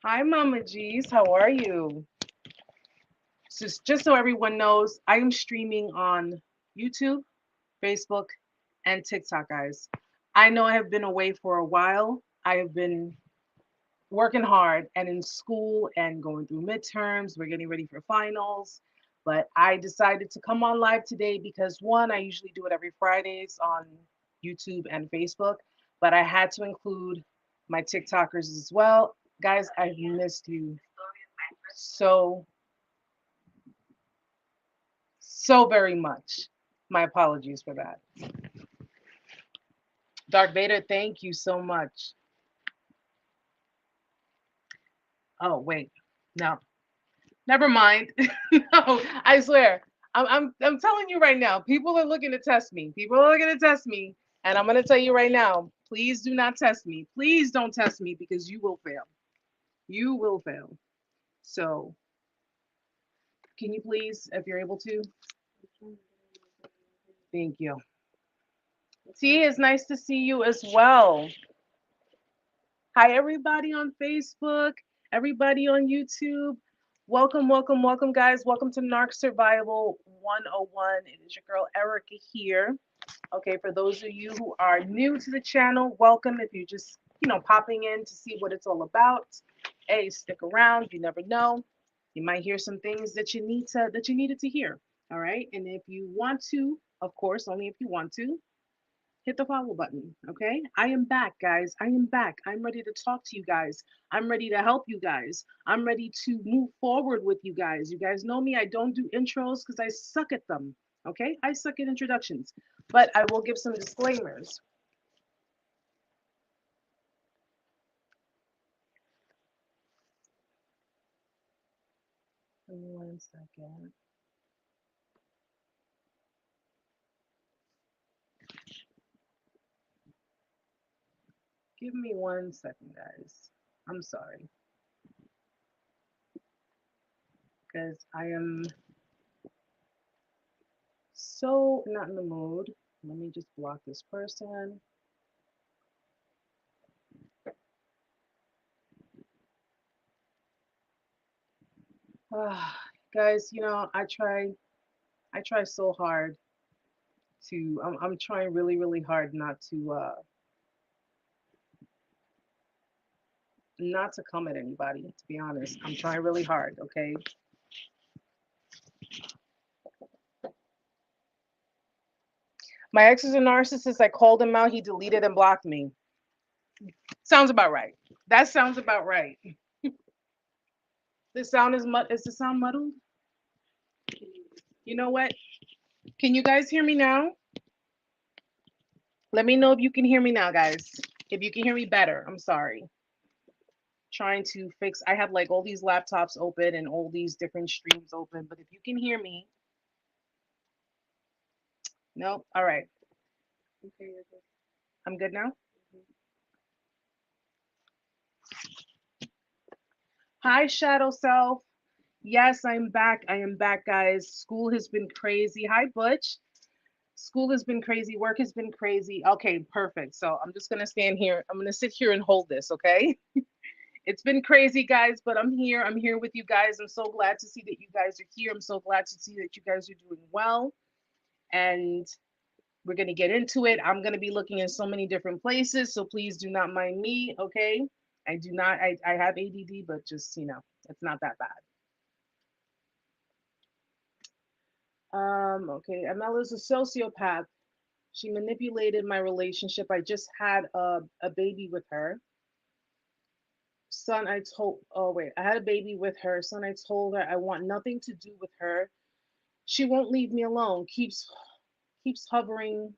Hi, Mama G's. How are you? Just so everyone knows, I am streaming on YouTube, Facebook, and TikTok, guys. I know I have been away for a while. I have been working hard and in school and going through midterms. We're getting ready for finals. But I decided to come on live today because one, I usually do it every Fridays on YouTube and Facebook, but I had to include my TikTokers as well. Guys, I've missed you so, so very much. My apologies for that. Dark Vader, thank you so much. Oh, wait. No, never mind. No, I swear. I'm telling you right now, people are looking to test me. People are looking to test me. And I'm gonna tell you right now, please do not test me. Please don't test me because you will fail. You will fail. So can you please, if you're able to? Thank you. T, it's nice to see you as well. Hi, everybody on Facebook, everybody on YouTube. Welcome, welcome, welcome, guys. Welcome to Narc Survival 101. It is your girl Erica here. Okay, for those of you who are new to the channel, welcome. If you're just, popping in to see what it's all about, hey, stick around. You never know. You might hear some things that you needed to hear. All right. And if you want to, of course, only if you want to, hit the follow button. Okay. I am back, guys. I am back. I'm ready to talk to you guys. I'm ready to help you guys. I'm ready to move forward with you guys. You guys know me. I don't do intros because I suck at them. Okay. I suck at introductions, but I will give some disclaimers. Give me 1 second. Give me 1 second, guys. I'm sorry because I am so not in the mood. Let me just block this person. Guys, I try so hard to I'm trying really really hard not to come at anybody, to be honest. I'm trying really hard, okay? My ex is a narcissist. I called him out, he deleted and blocked me. Sounds about right. That sounds about right. Is the sound muddled? You know what? Can you guys hear me now? Let me know if you can hear me now, guys. If you can hear me better. I'm sorry. Trying to fix, I have like all these laptops open and all these different streams open, but if you can hear me, no, all right. I'm good now. Hi, Shadow Self. Yes, I'm back. I am back, guys. School has been crazy. Hi, Butch. School has been crazy. Work has been crazy. Okay, perfect. So I'm just gonna stand here. I'm gonna sit here and hold this. Okay. It's been crazy, guys, but I'm here. I'm here with you guys. I'm so glad to see that you guys are here. I'm so glad to see that you guys are doing well. And we're gonna get into it. I'm gonna be looking in so many different places, so please do not mind me. Okay. I do not. I have ADD, but just it's not that bad. Okay, Amela's a sociopath. She manipulated my relationship. I just had a baby with her. Son, I told, oh wait, I had a baby with her. Son, I told her I want nothing to do with her. She won't leave me alone. Keeps hovering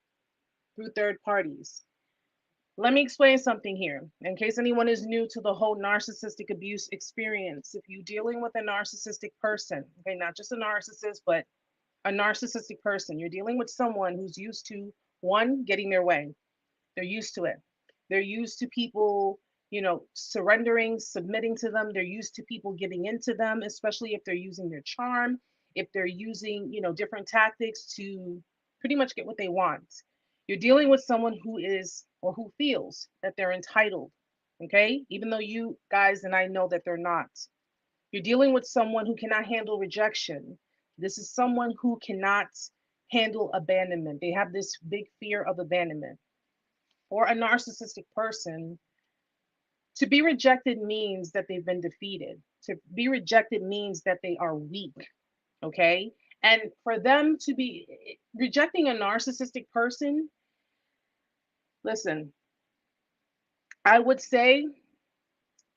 through third parties. Let me explain something here in case anyone is new to the whole narcissistic abuse experience. If you're dealing with a narcissistic person, okay, not just a narcissist, but a narcissistic person. You're dealing with someone who's used to one, getting their way. They're used to it. They're used to people, surrendering, submitting to them. They're used to people giving into them, especially if they're using their charm, if they're using, different tactics to pretty much get what they want. You're dealing with someone who is or who feels that they're entitled. Okay? Even though you guys and I know that they're not. You're dealing with someone who cannot handle rejection. This is someone who cannot handle abandonment. They have this big fear of abandonment. For a narcissistic person, to be rejected means that they've been defeated. To be rejected means that they are weak. Okay? And for them to be rejecting a narcissistic person, listen, I would say,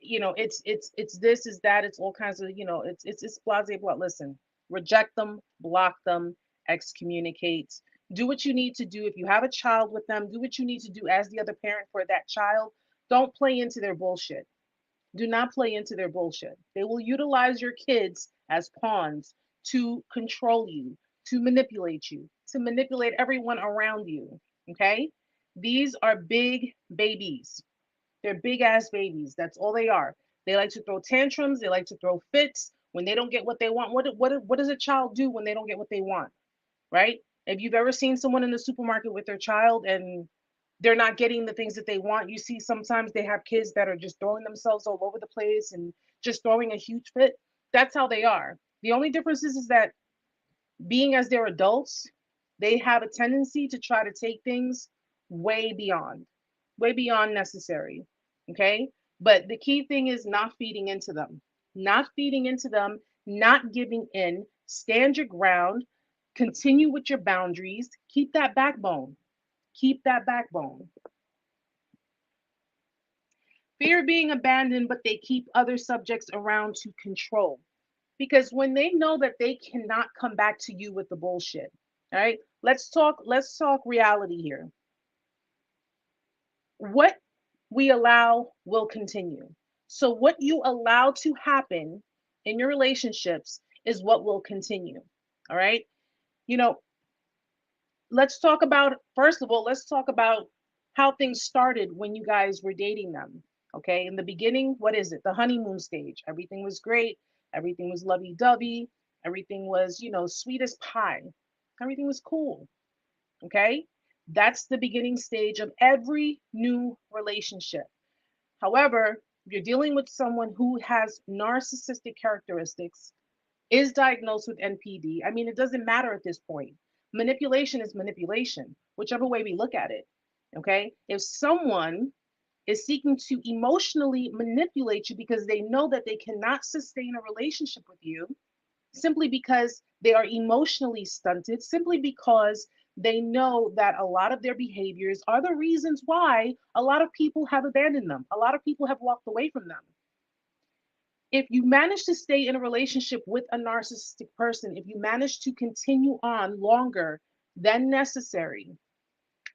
it's this, is that, it's all kinds of, it's blase blah. Listen, reject them, block them, excommunicate. Do what you need to do. If you have a child with them, do what you need to do as the other parent for that child. Don't play into their bullshit. Do not play into their bullshit. They will utilize your kids as pawns to control you, to manipulate everyone around you. Okay? These are big babies. They're big ass babies. That's all they are. They like to throw tantrums. They like to throw fits when they don't get what they want. What does a child do when they don't get what they want? Right? If you've ever seen someone in the supermarket with their child and they're not getting the things that they want, you see sometimes they have kids that are just throwing themselves all over the place and just throwing a huge fit. That's how they are. The only difference is that being as they're adults, they have a tendency to try to take things way beyond, way beyond necessary. Okay. But the key thing is not feeding into them, not feeding into them, not giving in, stand your ground, continue with your boundaries, keep that backbone, keep that backbone. Fear being abandoned, but they keep other subjects around to control. Because when they know that they cannot come back to you with the bullshit, all right? Let's talk reality here. What we allow will continue. So what you allow to happen in your relationships is what will continue. All right? You know, let's talk about, first of all, let's talk about how things started when you guys were dating them. Okay, in the beginning, what is it? The honeymoon stage. Everything was great, everything was lovey-dovey, everything was, sweet as pie, everything was cool. Okay, that's the beginning stage of every new relationship. However, you're dealing with someone who has narcissistic characteristics, is diagnosed with NPD. I mean, it doesn't matter at this point. Manipulation is manipulation, whichever way we look at it. Okay. If someone is seeking to emotionally manipulate you because they know that they cannot sustain a relationship with you, simply because they are emotionally stunted, simply because they know that a lot of their behaviors are the reasons why a lot of people have abandoned them, a lot of people have walked away from them. If you manage to stay in a relationship with a narcissistic person, if you manage to continue on longer than necessary,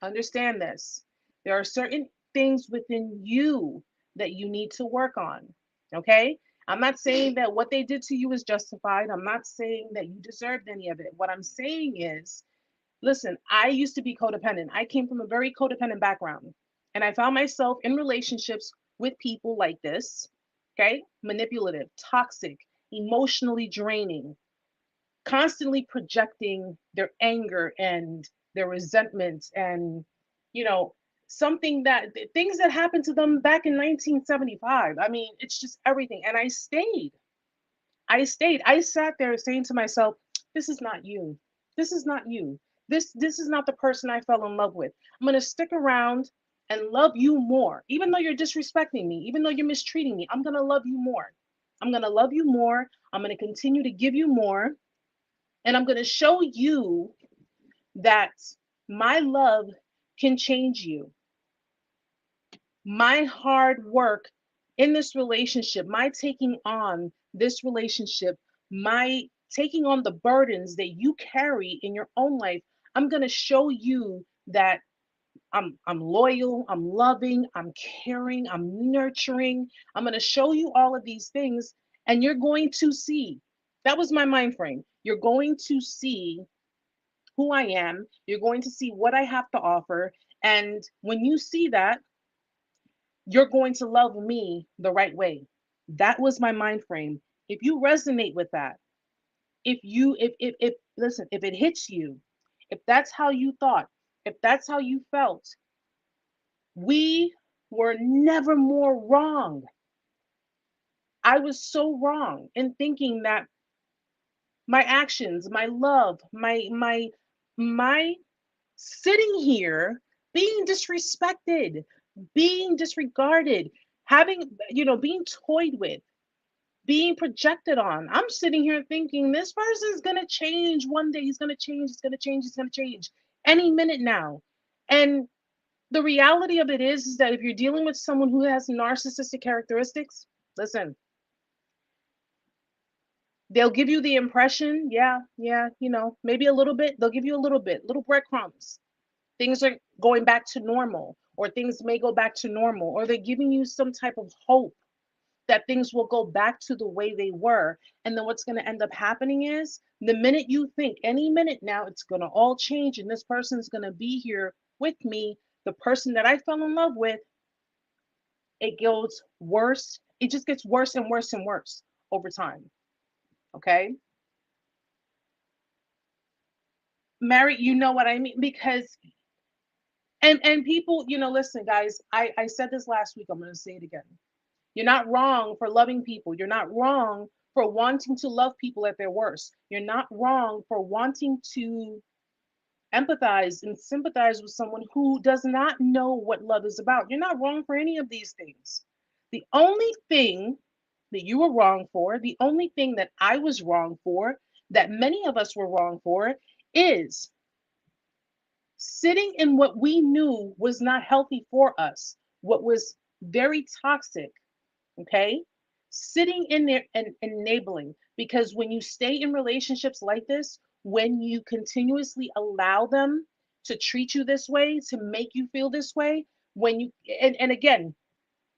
understand this. There are certain things within you that you need to work on. Okay? I'm not saying that what they did to you is justified. I'm not saying that you deserved any of it. What I'm saying is, listen, I used to be codependent. I came from a very codependent background. And I found myself in relationships with people like this, okay? Manipulative, toxic, emotionally draining, constantly projecting their anger and their resentments and, you know, something that things that happened to them back in 1975. I mean, it's just everything. And I stayed. I stayed. I sat there saying to myself, this is not you. This is not you. This is not the person I fell in love with. I'm going to stick around and love you more. Even though you're disrespecting me, even though you're mistreating me, I'm going to love you more. I'm going to love you more. I'm going to continue to give you more, and I'm going to show you that my love can change you. My hard work in this relationship, my taking on this relationship, my taking on the burdens that you carry in your own life, I'm going to show you that I'm loyal, I'm loving, I'm caring, I'm nurturing. I'm going to show you all of these things, and you're going to see. That was my mind frame. You're going to see who I am. You're going to see what I have to offer. And when you see that, you're going to love me the right way. That was my mind frame. If you resonate with that, if listen, if it hits you, if that's how you thought, if that's how you felt, we were never more wrong. I was so wrong in thinking that my actions, my love, my sitting here being disrespected, being disregarded, having, being toyed with, being projected on. I'm sitting here thinking this person's going to change one day. He's going to change. He's going to change. He's going to change any minute now. And the reality of it is that if you're dealing with someone who has narcissistic characteristics, listen, they'll give you the impression, yeah, maybe a little bit. They'll give you a little bit, little breadcrumbs. Things are going back to normal, or things may go back to normal, or they're giving you some type of hope that things will go back to the way they were. And then what's going to end up happening is the minute you think any minute now it's going to all change and this person's going to be here with me, the person that I fell in love with, it goes worse. It just gets worse and worse and worse over time. Okay. Mary, you know what I mean? Because and people, listen, guys, I said this last week, I'm going to say it again. You're not wrong for loving people. You're not wrong for wanting to love people at their worst. You're not wrong for wanting to empathize and sympathize with someone who does not know what love is about. You're not wrong for any of these things. The only thing that you were wrong for, the only thing that I was wrong for, that many of us were wrong for, is sitting in what we knew was not healthy for us, what was very toxic. Okay. Sitting in there and enabling, because when you stay in relationships like this, when you continuously allow them to treat you this way, to make you feel this way, when you, and again,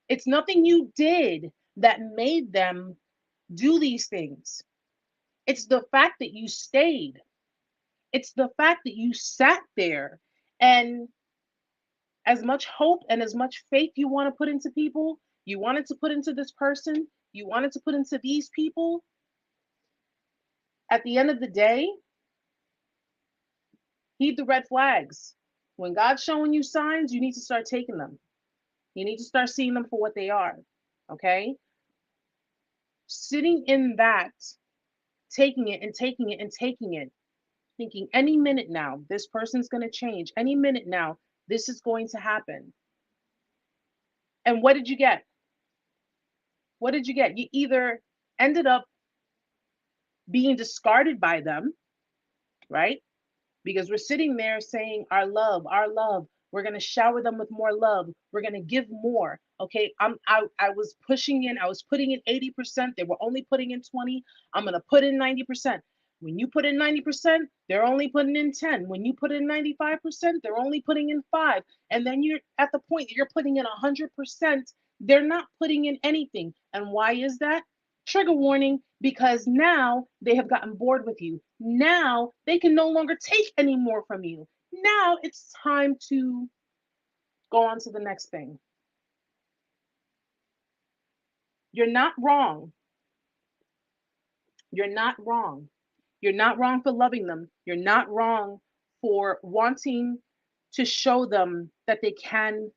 it's nothing you did that made them do these things. It's the fact that you stayed. It's the fact that you sat there, and as much hope and as much faith you want to put into people, you wanted to put into this person, you wanted to put into these people, at the end of the day, heed the red flags. When God's showing you signs, you need to start taking them. You need to start seeing them for what they are. Okay? Sitting in that, taking it and taking it and taking it, thinking any minute now, this person's going to change. Any minute now, this is going to happen. And what did you get? What did you get? You either ended up being discarded by them, right? Because we're sitting there saying, our love. We're going to shower them with more love. We're going to give more. Okay. I was pushing in, I was putting in 80%. They were only putting in 20. I'm going to put in 90%. When you put in 90%, they're only putting in 10. When you put in 95%, they're only putting in 5. And then you're at the point that you're putting in 100%. They're not putting in anything. And why is that? Trigger warning, because now they have gotten bored with you. Now they can no longer take any more from you. Now it's time to go on to the next thing. You're not wrong. You're not wrong. You're not wrong for loving them. You're not wrong for wanting to show them that they can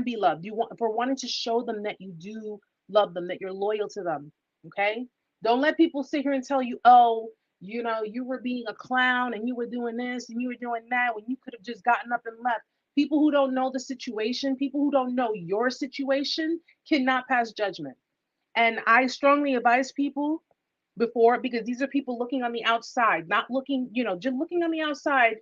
be loved. You want, for wanting to show them that you do love them, that you're loyal to them. Okay? Don't let people sit here and tell you, oh, you were being a clown and you were doing this and you were doing that when you could have just gotten up and left. People who don't know the situation, people who don't know your situation cannot pass judgment. And I strongly advise people before, because these are people looking on the outside, not looking, just looking on the outside,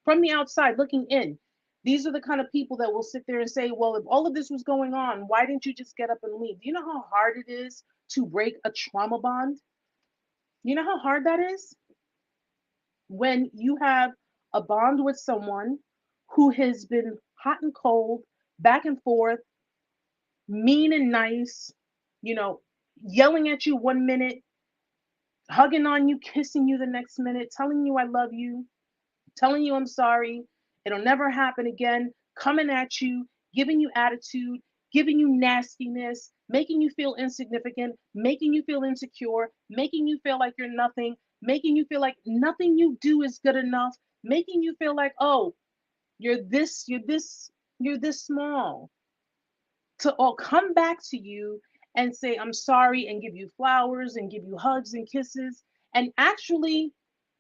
from the outside looking in. These are the kind of people that will sit there and say, well, if all of this was going on, why didn't you just get up and leave? Do you know how hard it is to break a trauma bond? You know how hard that is? When you have a bond with someone who has been hot and cold, back and forth, mean and nice, you know, yelling at you one minute, hugging on you, kissing you the next minute, telling you I love you, telling you I'm sorry, it'll never happen again, coming at you, giving you attitude, giving you nastiness, making you feel insignificant, making you feel insecure, making you feel like you're nothing, making you feel like nothing you do is good enough, making you feel like, oh, you're this, You're this small to all come back to you and say, I'm sorry, and give you flowers and give you hugs and kisses. And actually,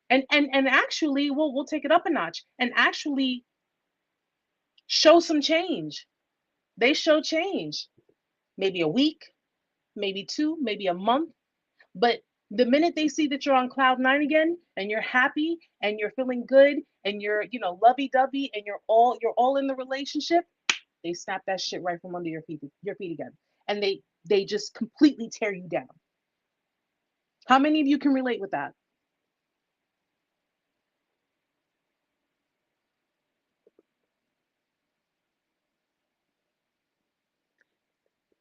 and actually, we'll take it up a notch and actually show some change. They show change. Maybe a week, maybe two, maybe a month. But the minute they see that you're on cloud nine again and you're happy and you're feeling good and you're, lovey dovey and you're all in the relationship, they snap that shit right from under your feet again. And they just completely tear you down. How many of you can relate with that?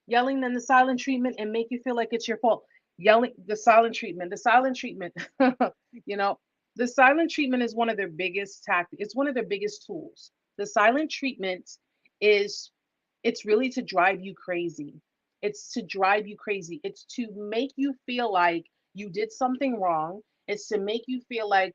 Yelling and the silent treatment and make you feel like it's your fault. Yelling, the silent treatment, you know, the silent treatment is one of their biggest tactics. It's one of their biggest tools. The silent treatment is, it's really to drive you crazy. It's to drive you crazy. It's to make you feel like you did something wrong. It's to make you feel like,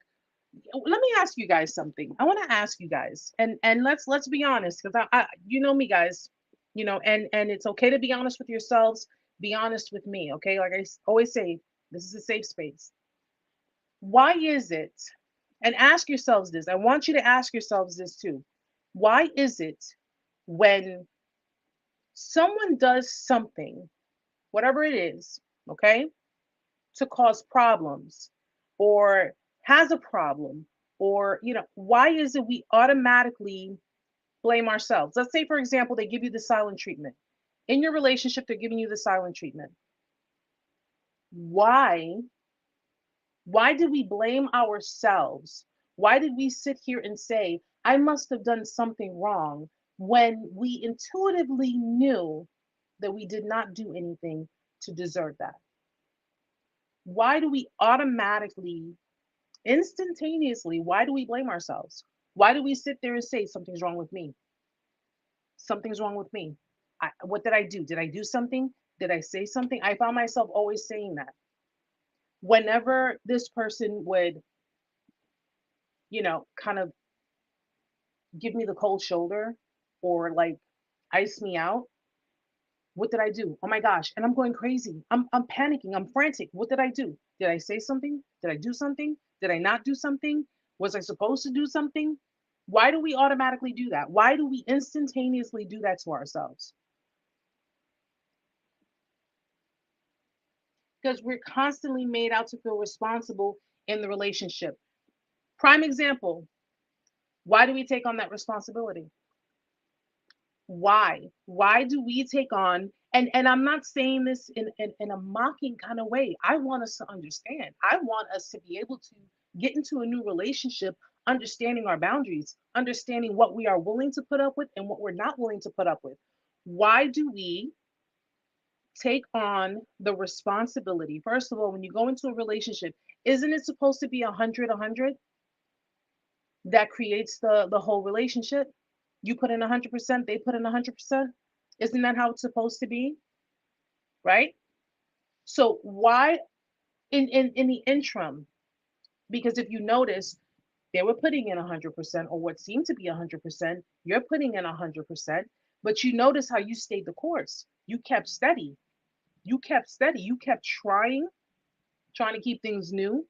let me ask you guys something. I want to ask you guys, and let's be honest, because I you know me, guys, and it's okay to be honest with yourselves. Be honest with me, okay? Like always say, this is a safe space. Why is it? And ask yourselves this. I want you to ask yourselves this too. Why is it when someone does something, whatever it is, okay, to cause problems or has a problem, or why is it we automatically blame ourselves? Let's say, for example, they give you the silent treatment in your relationship. They're giving you the silent treatment. Why why did we blame ourselves? Why did we sit here and say, I must have done something wrong, when we intuitively knew that we did not do anything to deserve that? Why do we automatically, instantaneously, why do we blame ourselves? Why do we sit there and say, something's wrong with me? Something's wrong with me. What did I do? Did I do something? Did I say something? I found myself always saying that. Whenever this person would, kind of give me the cold shoulder or like ice me out, what did I do? Oh my gosh. And I'm going crazy. I'm panicking. I'm frantic. What did I do? Did I say something? Did I do something? Did I not do something? Was I supposed to do something? Why do we automatically do that? Why do we instantaneously do that to ourselves? Because we're constantly made out to feel responsible in the relationship. Prime example, why do we take on that responsibility? Why do we take on, and I'm not saying this in a mocking kind of way. I want us to understand. I want us to be able to get into a new relationship understanding our boundaries, understanding what we are willing to put up with and what we're not willing to put up with. Why do we take on the responsibility? First of all, when you go into a relationship, isn't it supposed to be 100 that creates the whole relationship? You put in 100%, they put in 100%. Isn't that how it's supposed to be? Right? So why in the interim? Because if you notice, they were putting in 100%, or what seemed to be 100%, you're putting in 100%, but you notice how you stayed the course. You kept steady. You kept steady. You kept trying to keep things new.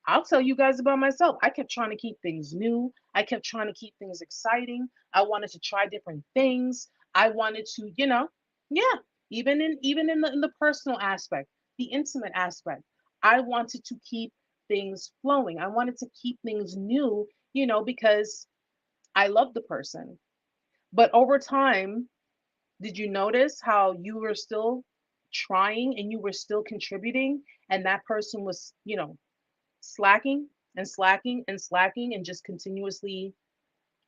I'll tell you guys about myself. I kept trying to keep things new. I kept trying to keep things exciting. I wanted to try different things. I wanted to, yeah, even in the personal aspect, the intimate aspect. I wanted to keep things flowing. I wanted to keep things new, because I love the person. But over time, did you notice how you were still trying and you were still contributing, and that person was, slacking and slacking and slacking and just continuously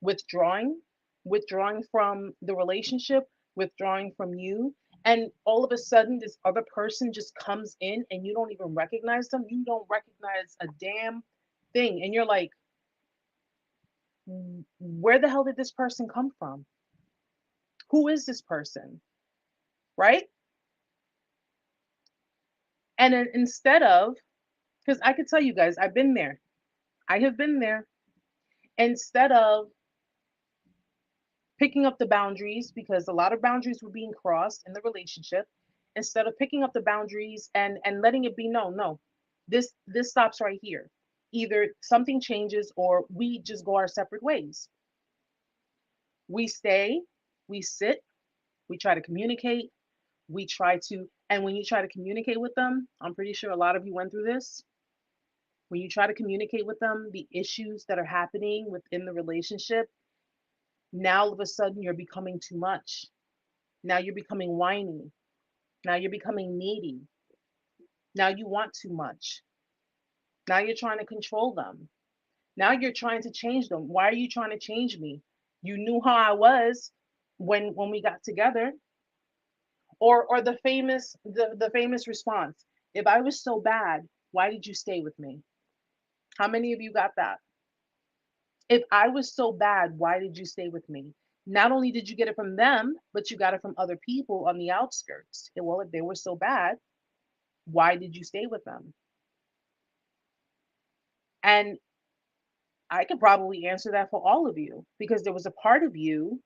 withdrawing, withdrawing from the relationship, withdrawing from you. And all of a sudden, this other person just comes in and you don't even recognize them. You don't recognize a damn thing. And you're like, where the hell did this person come from? Who is this person? Right? And then instead of, because I could tell you guys, I've been there. I have been there. Instead of picking up the boundaries, because a lot of boundaries were being crossed in the relationship. Instead of picking up the boundaries and letting it be known, no, this stops right here. Either something changes or we just go our separate ways. We stay, we sit, we try to communicate, we try to, and when you try to communicate with them, I'm pretty sure a lot of you went through this. When you try to communicate with them, the issues that are happening within the relationship, now all of a sudden you're becoming too much. Now you're becoming whiny. Now you're becoming needy. Now you want too much. Now you're trying to control them. Now you're trying to change them. Why are you trying to change me? You knew how I was when we got together. Or the famous response. If I was so bad, why did you stay with me? How many of you got that? If I was so bad, why did you stay with me? Not only did you get it from them, but you got it from other people on the outskirts. Well, if they were so bad, why did you stay with them? And I could probably answer that for all of you, because there was a part of you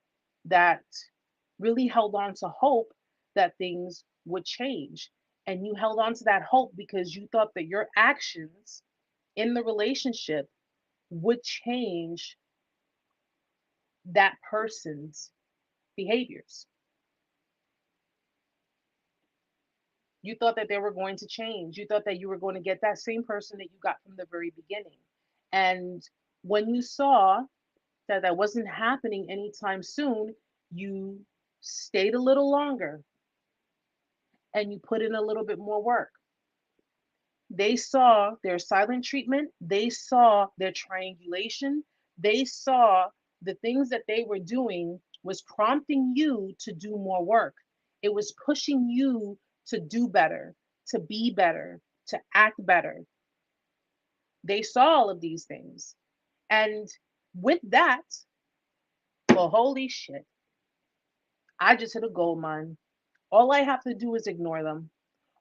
that really held on to hope that things would change. And you held on to that hope because you thought that your actions in the relationship would change that person's behaviors. You thought that they were going to change. You thought that you were going to get that same person that you got from the very beginning. And when you saw that that wasn't happening anytime soon, you stayed a little longer and you put in a little bit more work. They saw their silent treatment, they saw their triangulation, they saw the things that they were doing was prompting you to do more work. It was pushing you to do better, to be better, to act better. They saw all of these things. And with that, well, holy shit, I just hit a gold mine. All I have to do is ignore them.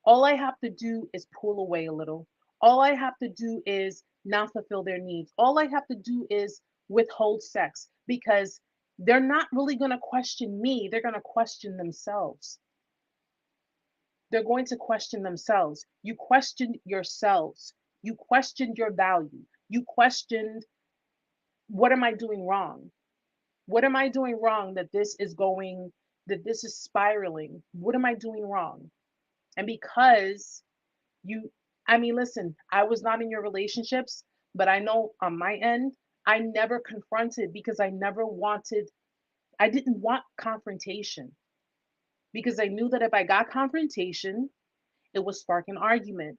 All I have to do is pull away a little. All I have to do is not fulfill their needs. All I have to do is withhold sex, because they're not really going to question me. They're going to question themselves. They're going to question themselves. You questioned yourselves. You questioned your value. You questioned, what am I doing wrong? What am I doing wrong that this is spiraling? What am I doing wrong? And because you, I mean, listen, I was not in your relationships, but I know on my end, I never confronted, because I didn't want confrontation, because I knew that if I got confrontation, it would spark an argument.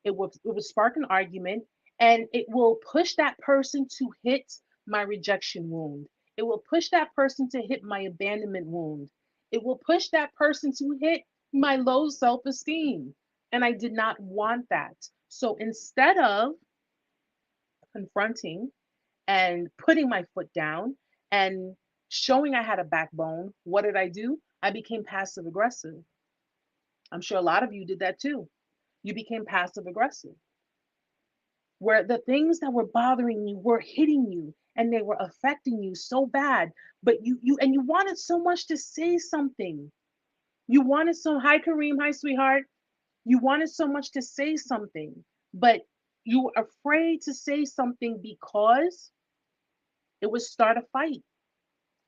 It would spark an argument, and it will push that person to hit my rejection wound. It will push that person to hit my abandonment wound. It will push that person to hit my low self-esteem. And I did not want that. So instead of confronting and putting my foot down and showing I had a backbone, what did I do? I became passive aggressive. I'm sure a lot of you did that too. You became passive aggressive, where the things that were bothering you were hitting you and they were affecting you so bad, but you wanted so much to say something. You wanted so, hi Kareem, hi sweetheart. You wanted so much to say something, but you were afraid to say something because it would start a fight.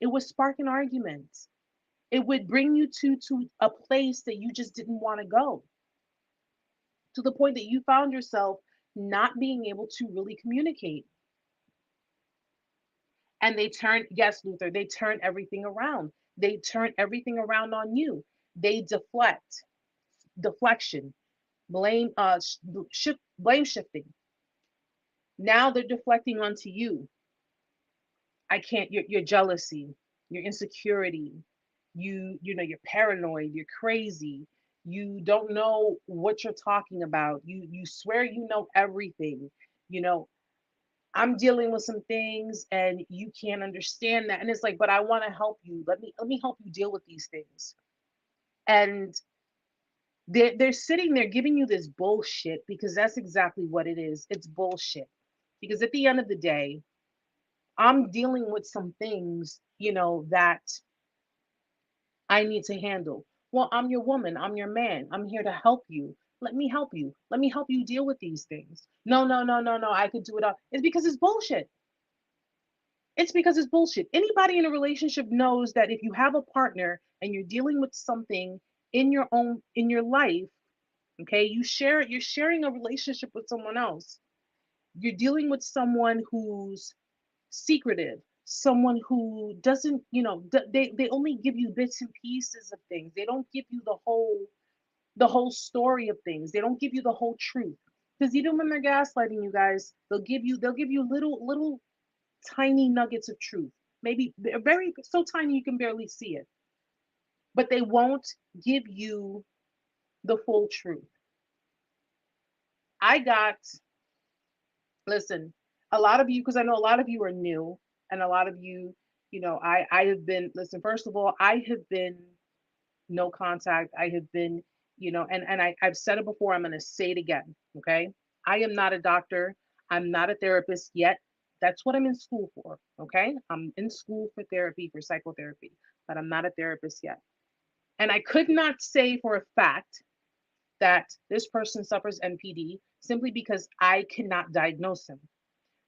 It would spark an argument. It would bring you to a place that you just didn't want to go, to the point that you found yourself not being able to really communicate. And they turn, yes, Luther, they turn everything around. They turn everything around on you. They deflect, deflection, blame, blame shifting. Now they're deflecting onto you. I can't, your jealousy, your insecurity, you're paranoid, you're crazy, you don't know what you're talking about. You swear you know everything. You know, I'm dealing with some things and you can't understand that. And it's like, but I want to help you. Let me help you deal with these things. And they're sitting there giving you this bullshit, because that's exactly what it is. It's bullshit. Because at the end of the day, I'm dealing with some things, that I need to handle. Well, I'm your woman, I'm your man, I'm here to help you. Let me help you. Let me help you deal with these things. No, no, no, no, no, I could do it all. It's because it's bullshit. It's because it's bullshit. Anybody in a relationship knows that if you have a partner and you're dealing with something in your life, okay, you're sharing a relationship with someone else. You're dealing with someone who's secretive, someone who doesn't, they only give you bits and pieces of things. They don't give you the whole story of things. They don't give you the whole truth. Because even when they're gaslighting you guys, they'll give you little tiny nuggets of truth. Maybe they're very so tiny you can barely see it. But they won't give you the full truth. I got Listen, a lot of you, because I know a lot of you are new, and a lot of you, I have been, listen, first of all, I have been no contact. I have been, I've said it before, I'm going to say it again. Okay. I am not a doctor. I'm not a therapist yet. That's what I'm in school for. Okay. I'm in school for therapy, for psychotherapy, but I'm not a therapist yet. And I could not say for a fact that this person suffers NPD simply because I cannot diagnose him.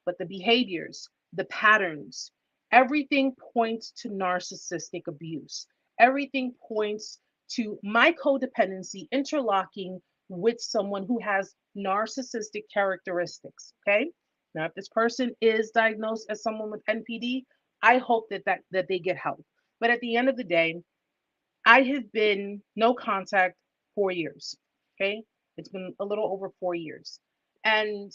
But the behaviors, the patterns, everything points to narcissistic abuse. Everything points to my codependency interlocking with someone who has narcissistic characteristics. Okay. Now, if this person is diagnosed as someone with NPD, I hope that they get help. But at the end of the day, I have been no contact 4 years. Okay. It's been a little over 4 years. And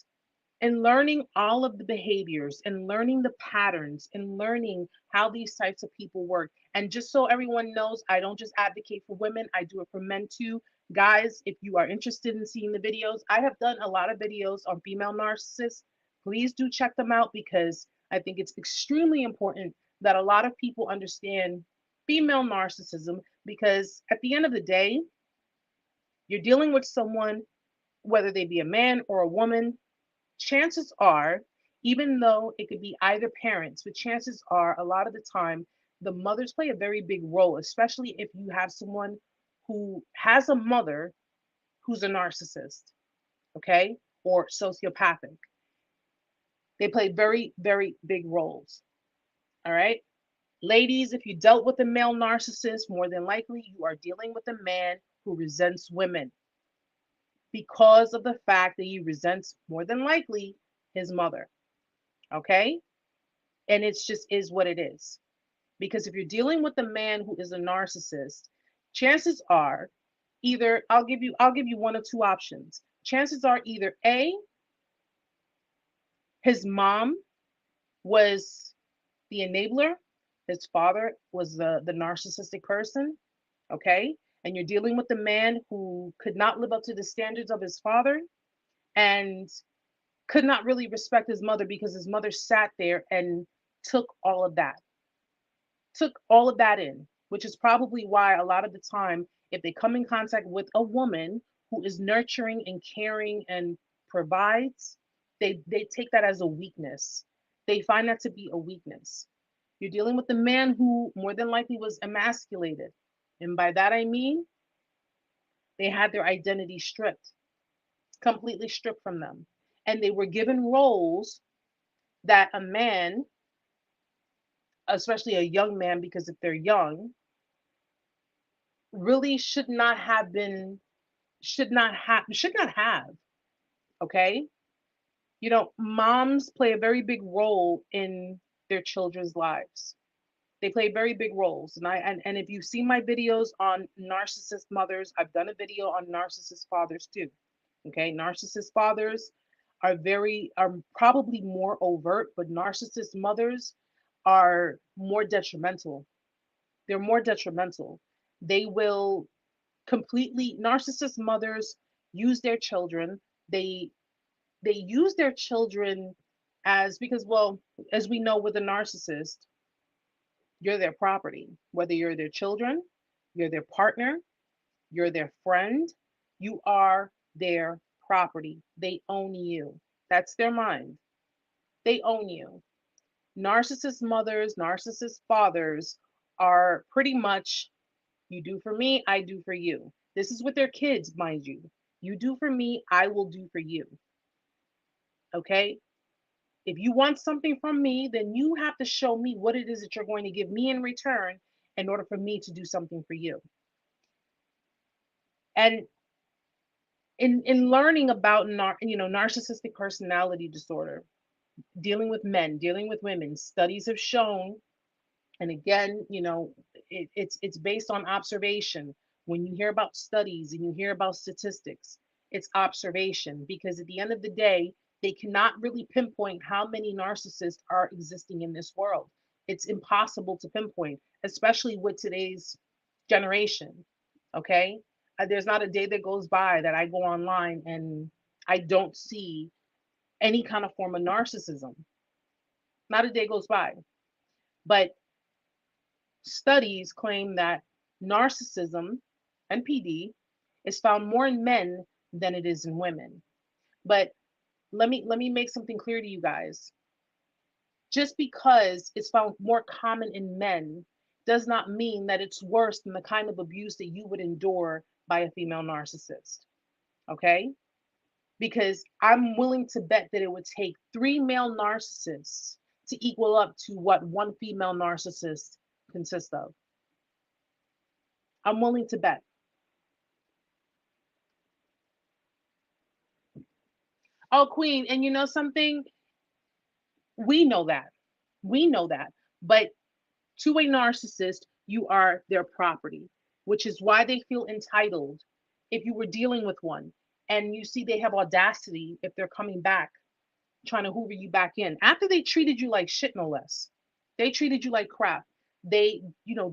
learning all of the behaviors and learning the patterns and learning how these types of people work. And just so everyone knows, I don't just advocate for women, I do it for men too. Guys, if you are interested in seeing the videos, I have done a lot of videos on female narcissists. Please do check them out because I think it's extremely important that a lot of people understand female narcissism because at the end of the day, you're dealing with someone, whether they be a man or a woman, chances are, even though it could be either parents, but chances are a lot of the time the mothers play a very big role, especially if you have someone who has a mother who's a narcissist, okay, or sociopathic. They play very, very big roles. All right. Ladies, if you dealt with a male narcissist, more than likely you are dealing with a man who resents women because of the fact that he resents more than likely his mother. Okay. And it's just is what it is. Because if you're dealing with a man who is a narcissist, chances are either I'll give you one of two options. Chances are either A, his mom was the enabler, his father was the narcissistic person, okay? And you're dealing with a man who could not live up to the standards of his father and could not really respect his mother because his mother sat there and took all of that took all of that in, which is probably why a lot of the time, if they come in contact with a woman who is nurturing and caring and provides, they take that as a weakness. They find that to be a weakness. You're dealing with a man who more than likely was emasculated. And by that I mean they had their identity stripped, completely stripped from them. And they were given roles that a man, especially a young man, because if they're young, really should not have, okay? Moms play a very big role in their children's lives. They play very big roles. And if you've seen my videos on narcissist mothers, I've done a video on narcissist fathers too. Okay? Narcissist fathers are probably more overt, but narcissist mothers are more detrimental. They're more detrimental. They will completely narcissist mothers use their children. They they use their children as because, well, as we know with a narcissist, you're their property, whether you're their children, you're their partner, you're their friend, you are their property. They own you. That's their mind. They own you. Narcissist mothers, narcissist fathers are pretty much, you do for me, I do for you. This is with their kids, mind you. You do for me, I will do for you. Okay? If you want something from me, then you have to show me what it is that you're going to give me in return in order for me to do something for you. And in learning about narcissistic personality disorder, dealing with men, dealing with women, studies have shown, and again, it's based on observation. When you hear about studies and you hear about statistics, it's observation, because at the end of the day, they cannot really pinpoint how many narcissists are existing in this world. It's impossible to pinpoint, especially with today's generation. Okay, there's not a day that goes by that I go online and I don't see any kind of form of narcissism. Not a day goes by. But studies claim that narcissism, NPD, is found more in men than it is in women. But let me make something clear to you guys. Just because it's found more common in men does not mean that it's worse than the kind of abuse that you would endure by a female narcissist. Okay? Because I'm willing to bet that it would take three male narcissists to equal up to what one female narcissist consists of. I'm willing to bet. Oh, Queen, and you know something? We know that. We know that. But to a narcissist, you are their property, which is why they feel entitled. If you were dealing with one and you see they have audacity, if they're coming back, trying to hoover you back in, after they treated you like shit, no less, they treated you like crap. They,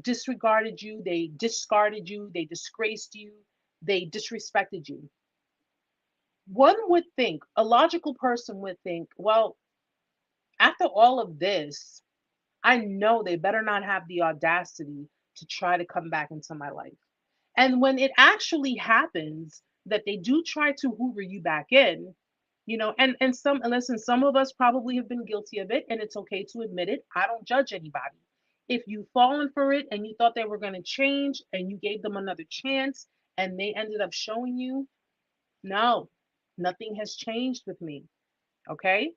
disregarded you, they discarded you, they disgraced you, they disrespected you. One would think, a logical person would think, well, after all of this, I know they better not have the audacity to try to come back into my life. And when it actually happens that they do try to hoover you back in, and some, and listen, some of us probably have been guilty of it, and it's okay to admit it. I don't judge anybody. If you've fallen for it and you thought they were going to change and you gave them another chance and they ended up showing you, no, nothing has changed with me. Okay.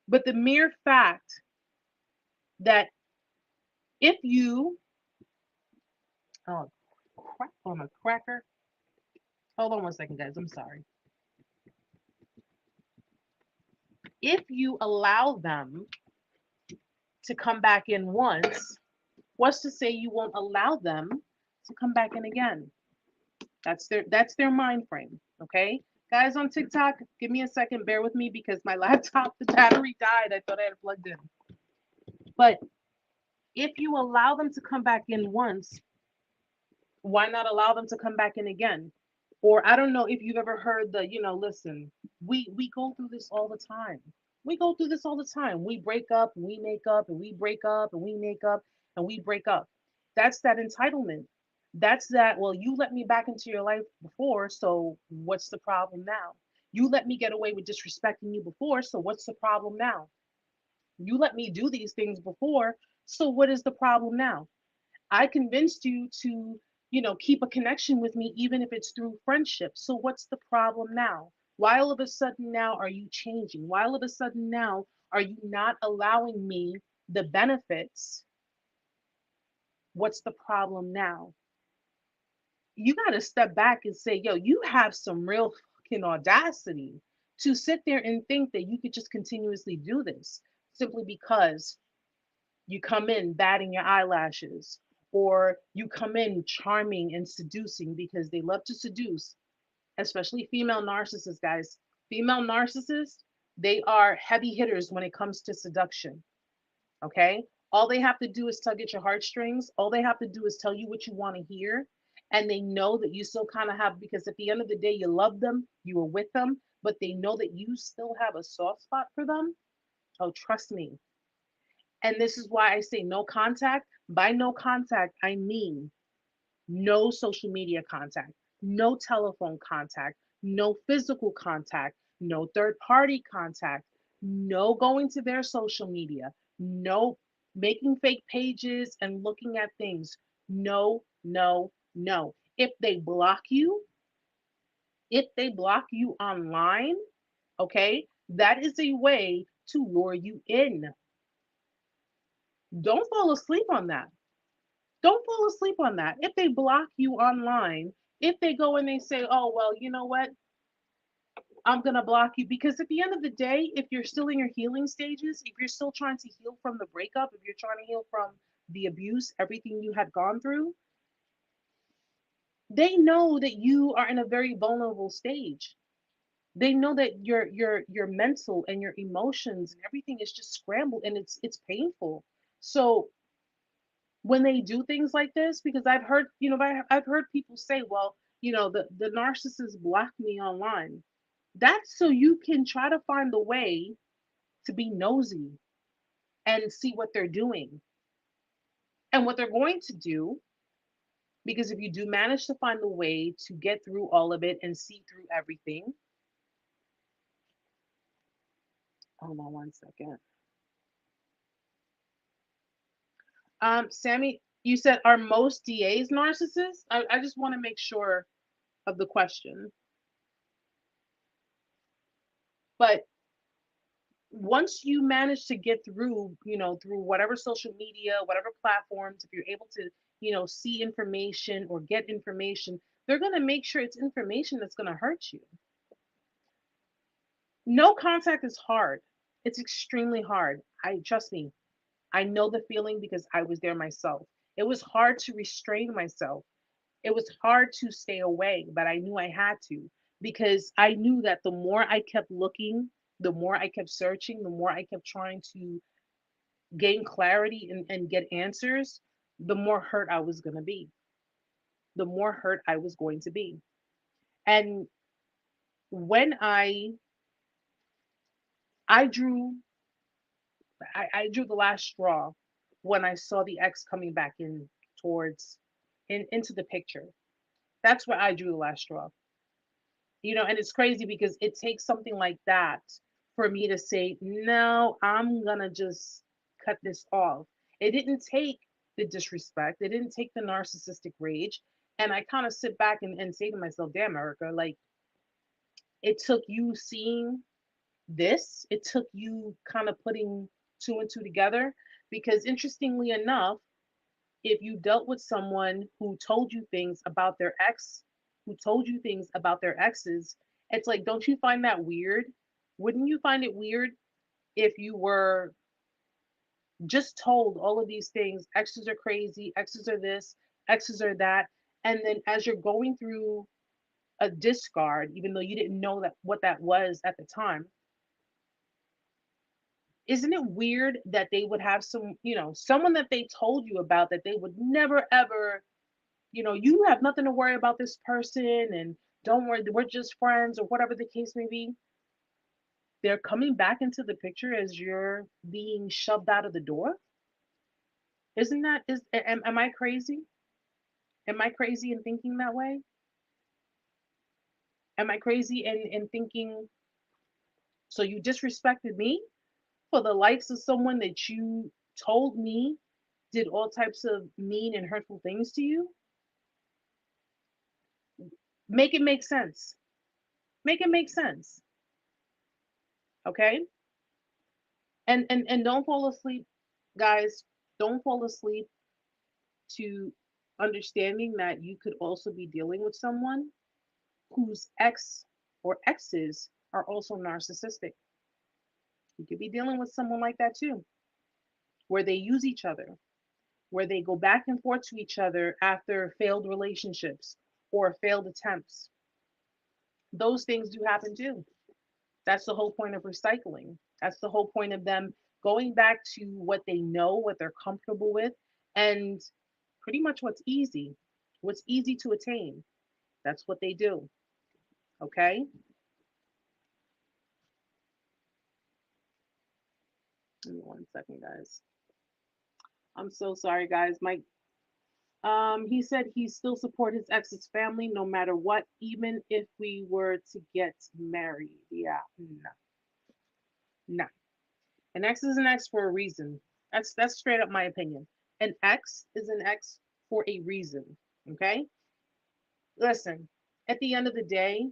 But the mere fact that if you, oh, crap on a cracker. Hold on one second, guys. I'm sorry. If you allow them to come back in once, what's to say you won't allow them to come back in again? That's their mind frame. Okay. Guys on TikTok, give me a second, bear with me because my laptop, the battery died. I thought I had it plugged in. But if you allow them to come back in once, why not allow them to come back in again? Or I don't know if you've ever heard listen, we go through this all the time. We go through this all the time. We break up, and we make up, and we break up, and we make up, and we break up. That's that entitlement. That's that, well, you let me back into your life before, so what's the problem now? You let me get away with disrespecting you before, so what's the problem now? You let me do these things before, so what is the problem now? I convinced you to, keep a connection with me, even if it's through friendship. So what's the problem now? Why all of a sudden now are you changing? Why all of a sudden now are you not allowing me the benefits? What's the problem now? You got to step back and say, yo, you have some real fucking audacity to sit there and think that you could just continuously do this simply because you come in batting your eyelashes, or you come in charming and seducing, because they love to seduce, especially female narcissists, guys. Female narcissists, they are heavy hitters when it comes to seduction. Okay. All they have to do is tug at your heartstrings. All they have to do is tell you what you want to hear. And they know that you still kind of have, because at the end of the day, you love them, you were with them, but they know that you still have a soft spot for them. Oh, trust me. And this is why I say no contact. By no contact, I mean no social media contact, no telephone contact, no physical contact, no third party contact, No going to their social media. No making fake pages and looking at things. No, no, no. If they block you online, okay, that is a way to lure you in. Don't fall asleep on that. Don't fall asleep on that. If they block you online, if they go and they say, oh, well, you know what? I'm going to block you. Because at the end of the day, if you're still in your healing stages, if you're still trying to heal from the breakup, if you're trying to heal from the abuse, everything you had gone through, they know that you are in a very vulnerable stage. They know that your mental and your emotions and everything is just scrambled and it's painful. So when they do things like this, because I've heard, I've heard people say, well, the narcissist blocked me online. That's so you can try to find the way to be nosy and see what they're doing and what they're going to do. Because if you do manage to find a way to get through all of it and see through everything, hold on one second. Sammy, you said, are most DAs narcissists? I just want to make sure of the question. But once you manage to get through, through whatever social media, whatever platforms, if you're able to, see information or get information, they're going to make sure it's information that's going to hurt you. No contact is hard. It's extremely hard. I trust me. I know the feeling because I was there myself. It was hard to restrain myself. It was hard to stay away, but I knew I had to because I knew that the more I kept looking, the more I kept searching, the more I kept trying to gain clarity and get answers, the more hurt I was going to be, the more hurt I was going to be. And when I drew, I drew the last straw when I saw the ex coming back in towards into the picture. That's where I drew the last straw. And it's crazy because it takes something like that for me to say, no, I'm gonna just cut this off. It didn't take the disrespect, it didn't take the narcissistic rage. And I kind of sit back and say to myself, damn, Erica, like it took you seeing this, it took you kind of putting two and two together. Because interestingly enough, if you dealt with someone who told you things about their ex, who told you things about their exes, it's like, don't you find that weird? Wouldn't you find it weird if you were just told all of these things? Exes are crazy, exes are this, exes are that. And then as you're going through a discard, even though you didn't know that what that was at the time, isn't it weird that they would have someone that they told you about that they would never ever, you have nothing to worry about this person and don't worry, we're just friends or whatever the case may be. They're coming back into the picture as you're being shoved out of the door. Isn't that is am I crazy? Am I crazy in thinking that way? Am I crazy in thinking so you disrespected me for the likes of someone that you told me did all types of mean and hurtful things to you? Make it make sense. Make it make sense. Okay? And don't fall asleep, guys. Don't fall asleep to understanding that you could also be dealing with someone whose ex or exes are also narcissistic. You could be dealing with someone like that too, where they use each other, where they go back and forth to each other after failed relationships or failed attempts. Those things do happen too. That's the whole point of recycling. That's the whole point of them going back to what they know, what they're comfortable with, and pretty much what's easy to attain. That's what they do. Okay? Give me one second, guys. I'm so sorry, guys. He said he still support his ex's family no matter what, even if we were to get married. Yeah, no. No. An ex is an ex for a reason. That's straight up my opinion. An ex is an ex for a reason. Okay? Listen, at the end of the day,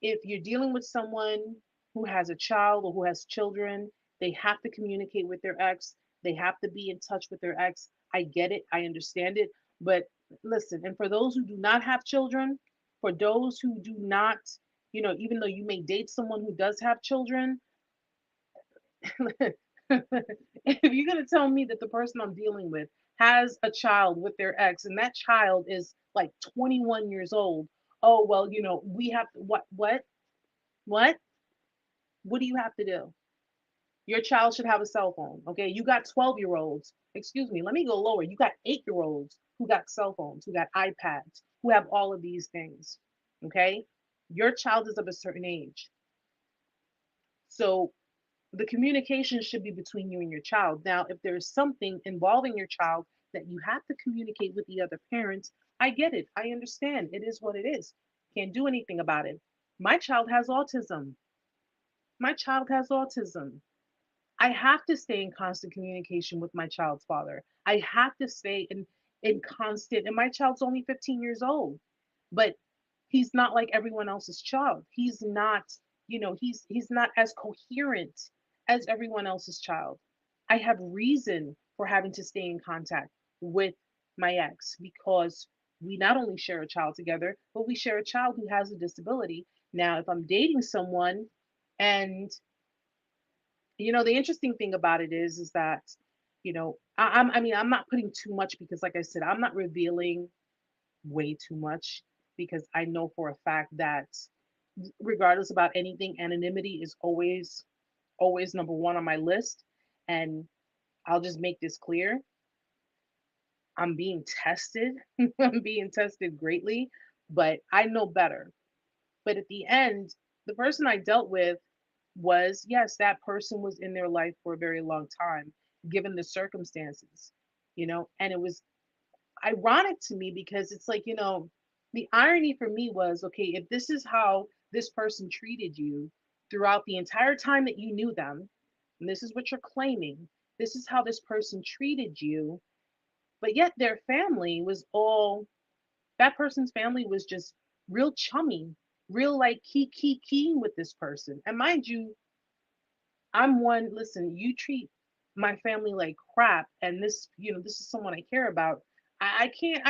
if you're dealing with someone who has a child or who has children, they have to communicate with their ex. They have to be in touch with their ex. I get it. I understand it. But listen, and for those who do not have children, for those who do not, even though you may date someone who does have children, if you're going to tell me that the person I'm dealing with has a child with their ex and that child is like 21 years old, oh, well, we have to, what? What do you have to do? Your child should have a cell phone. Okay. You got 12-year-olds. Excuse me. Let me go lower. You got 8-year-olds who got cell phones, who got iPads, who have all of these things. Okay. Your child is of a certain age. So the communication should be between you and your child. Now, if there is something involving your child that you have to communicate with the other parents, I get it. I understand. It is what it is. Can't do anything about it. My child has autism. My child has autism. I have to stay in constant communication with my child's father. I have to stay in constant, and my child's only 15 years old, but he's not like everyone else's child. He's not, he's not as coherent as everyone else's child. I have reason for having to stay in contact with my ex because we not only share a child together, but we share a child who has a disability. Now, if I'm dating someone and the interesting thing about it is that, I mean, I'm not putting too much because, like I said, I'm not revealing way too much because I know for a fact that regardless about anything, anonymity is always number one on my list. And I'll just make this clear. I'm being tested. I'm being tested greatly, but I know better. But at the end, the person I dealt with was, yes, that person was in their life for a very long time, given the circumstances, and it was ironic to me because it's like, the irony for me was, okay, if this is how this person treated you throughout the entire time that you knew them, and this is what you're claiming, this is how this person treated you, but yet their family was all, that person's family was just real chummy, real like key with this person. And mind you, I'm one, listen, you treat my family like crap and this is someone I care about. I can't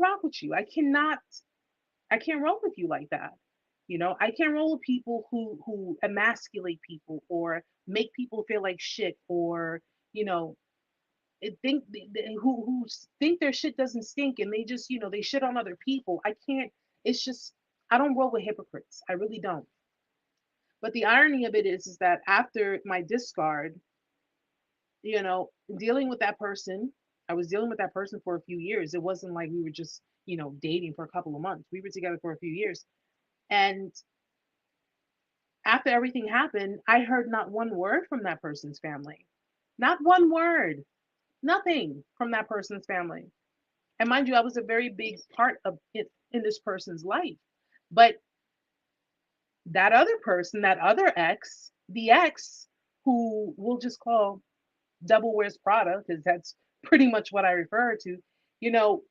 rock with you. I can't roll with you like that. I can't roll with people who emasculate people or make people feel like shit or, you know, who think their shit doesn't stink and they just, they shit on other people. I can't, it's just, I don't roll with hypocrites. I really don't. But the irony of it is that after my discard, dealing with that person, I was dealing with that person for a few years. It wasn't like we were just, dating for a couple of months. We were together for a few years. And after everything happened, I heard not one word from that person's family. Not one word. Nothing from that person's family. And mind you, I was a very big part of it in this person's life. But that other person, that other ex, the ex who we'll just call Devil Wears Prada, because that's pretty much what I refer to, you know,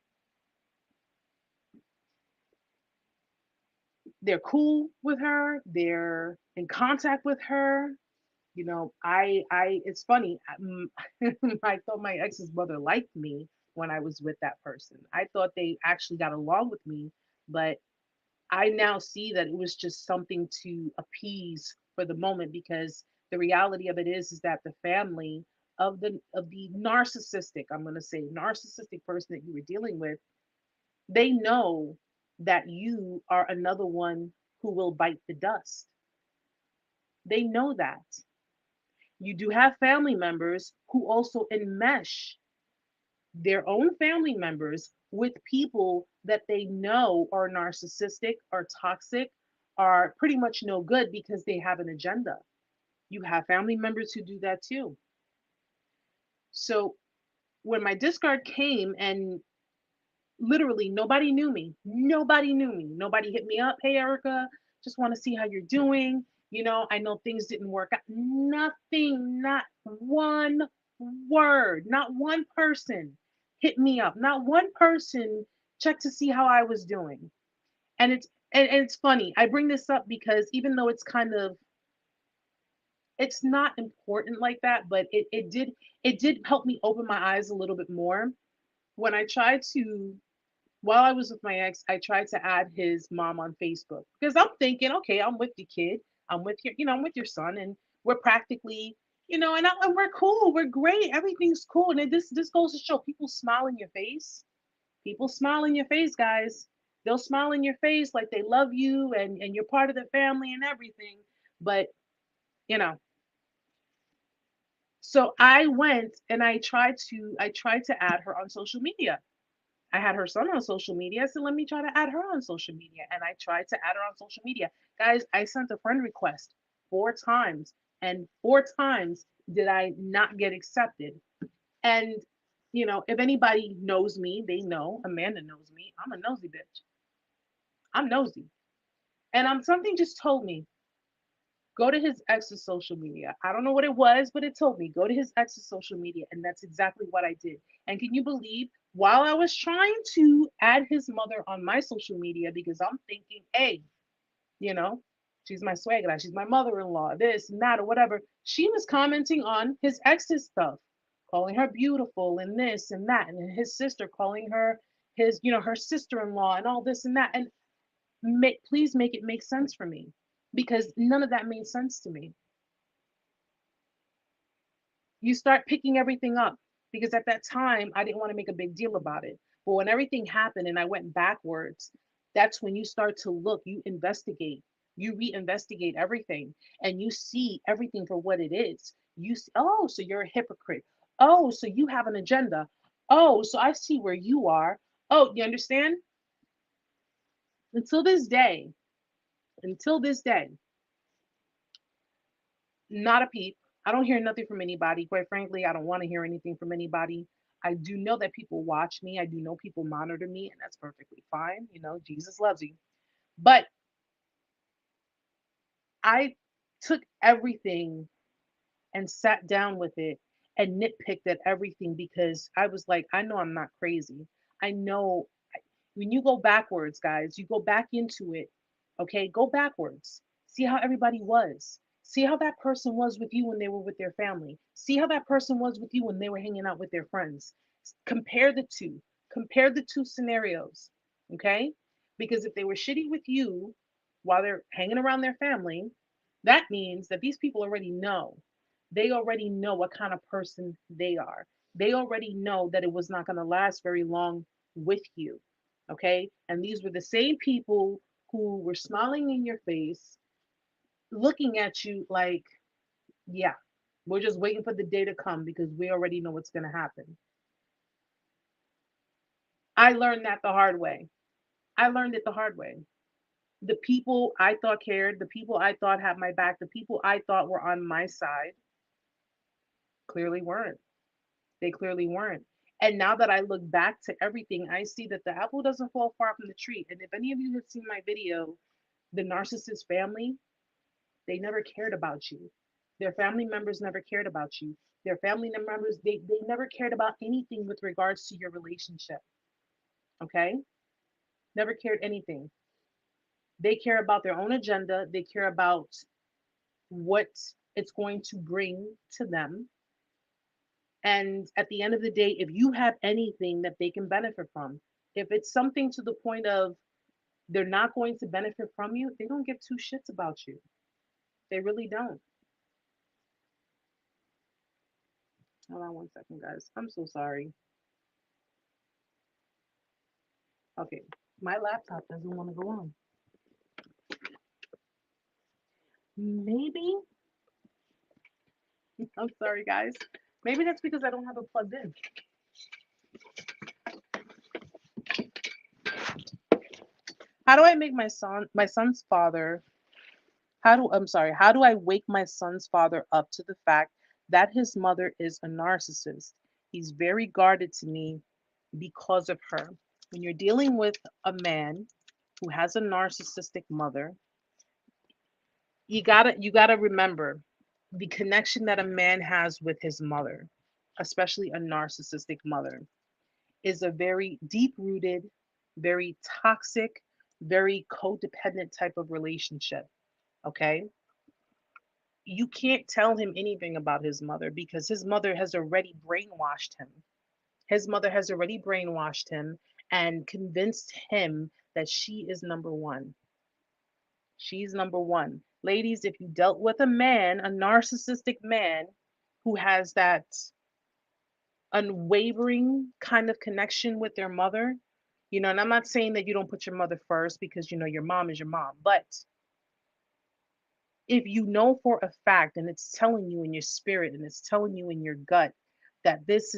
they're cool with her, they're in contact with her. It's funny. I thought my ex's brother liked me when I was with that person. I thought they actually got along with me, but I now see that it was just something to appease for the moment because the reality of it is that the family of the narcissistic, I'm going to say narcissistic person that you were dealing with, they know that you are another one who will bite the dust. They know that. You do have family members who also enmesh their own family members with people that they know are narcissistic, are toxic, are pretty much no good because they have an agenda. You have family members who do that too. So when my discard came and literally nobody knew me, nobody knew me, nobody hit me up, hey Erica, just want to see how you're doing. I know things didn't work out. Nothing, not one word, not one person hit me up. Not one person checked to see how I was doing. And it's funny. I bring this up because even though it's not important like that, but it did help me open my eyes a little bit more when I tried to while I was with my ex, I tried to add his mom on Facebook because I'm thinking, okay, I'm with the kid, I'm with your son, and we're practically, and we're cool, we're great, everything's cool, and this goes to show people smile in your face, people smile in your face, guys. They'll smile in your face like they love you and you're part of the family and everything, but you know. So I went and I tried to add her on social media. I had her son on social media. So let me try to add her on social media. And I tried to add her on social media. Guys, I sent a friend request 4 times, and 4 times did I not get accepted. And, if anybody knows me, they know Amanda knows me. I'm a nosy bitch. I'm nosy. And something just told me, go to his ex's social media. I don't know what it was, but it told me go to his ex's social media. And that's exactly what I did. And can you believe while I was trying to add his mother on my social media, because I'm thinking, hey, you know, she's my suegra, she's my mother in law, this and that, or whatever. She was commenting on his ex's stuff, calling her beautiful and this and that. And his sister calling her her sister in law and all this and that. And please make it make sense for me because none of that made sense to me. You start picking everything up because at that time I didn't want to make a big deal about it. But when everything happened and I went backwards, that's when you start to look, you investigate, you reinvestigate everything and you see everything for what it is. Oh, so you're a hypocrite. Oh, so you have an agenda. Oh, so I see where you are. Oh, you understand? Until this day, until this day, not a peep. I don't hear nothing from anybody. Quite frankly, I don't want to hear anything from anybody. I do know that people watch me. I do know people monitor me, and that's perfectly fine. Jesus loves you. But I took everything and sat down with it and nitpicked at everything because I was like, I know I'm not crazy. I know when you go backwards, guys, you go back into it. Okay, go backwards. See how everybody was. See how that person was with you when they were with their family. See how that person was with you when they were hanging out with their friends. Compare the two. Compare the two scenarios. Okay? Because if they were shitty with you while they're hanging around their family, that means that these people already know. They already know what kind of person they are. They already know that it was not going to last very long with you. Okay. And these were the same people who were smiling in your face, looking at you like, yeah, we're just waiting for the day to come because we already know what's going to happen. I learned that the hard way. I learned it the hard way. The people I thought cared, the people I thought had my back, the people I thought were on my side clearly weren't. They clearly weren't. And now that I look back to everything, I see that the apple doesn't fall far from the tree. And if any of you have seen my video, the narcissist family, they never cared about you. Their family members never cared about you. Their family members, they never cared about anything with regards to your relationship. Okay? Never cared anything. They care about their own agenda. They care about what it's going to bring to them. And at the end of the day, if you have anything that they can benefit from, if it's something to the point of they're not going to benefit from you, they don't give two shits about you. They really don't. Hold on 1 second, guys. I'm so sorry. Okay, my laptop doesn't want to go on. Maybe, I'm sorry, guys. Maybe that's because I don't have it plugged in. How do I make my son's father? How do I wake my son's father up to the fact that his mother is a narcissist? He's very guarded to me because of her. When you're dealing with a man who has a narcissistic mother, You gotta remember the connection that a man has with his mother, especially a narcissistic mother, is a very deep rooted, very toxic, very codependent type of relationship. Okay. You can't tell him anything about his mother because his mother has already brainwashed him. His mother has already brainwashed him and convinced him that she is number one. She's number one. Ladies, if you dealt with a man, a narcissistic man who has that unwavering kind of connection with their mother, and I'm not saying that you don't put your mother first because your mom is your mom, but if you know for a fact and it's telling you in your spirit and it's telling you in your gut that this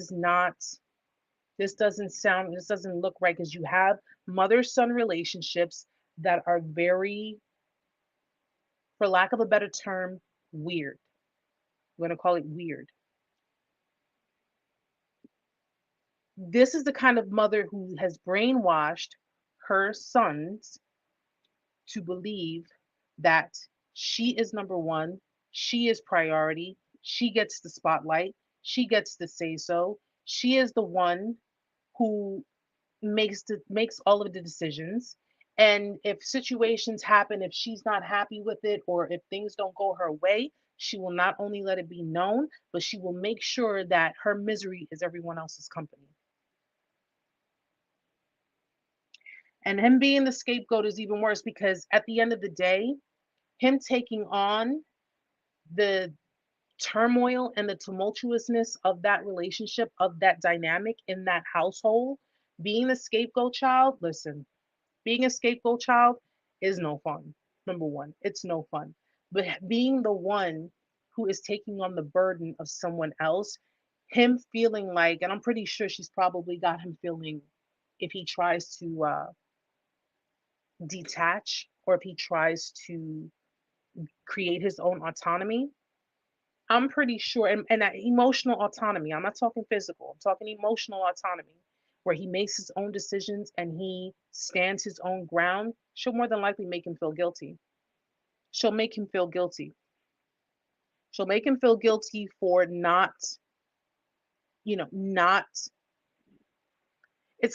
doesn't look right because you have mother son relationships that are very, for lack of a better term, weird. I'm going to call it weird. This is the kind of mother who has brainwashed her sons to believe that she is number one, she is priority, she gets the spotlight, she gets the say so, she is the one who makes all of the decisions. And if situations happen, if she's not happy with it or if things don't go her way, she will not only let it be known, but she will make sure that her misery is everyone else's company. And him being the scapegoat is even worse because at the end of the day, him taking on the turmoil and the tumultuousness of that relationship, of that dynamic in that household, being the scapegoat child, listen, being a scapegoat child is no fun. Number one, it's no fun. But being the one who is taking on the burden of someone else, him feeling like, and I'm pretty sure she's probably got him feeling, if he tries to detach or if he tries to create his own autonomy, I'm pretty sure, and that emotional autonomy, I'm not talking physical, I'm talking emotional autonomy, where he makes his own decisions and he stands his own ground, she'll more than likely make him feel guilty. She'll make him feel guilty. She'll make him feel guilty for not, it's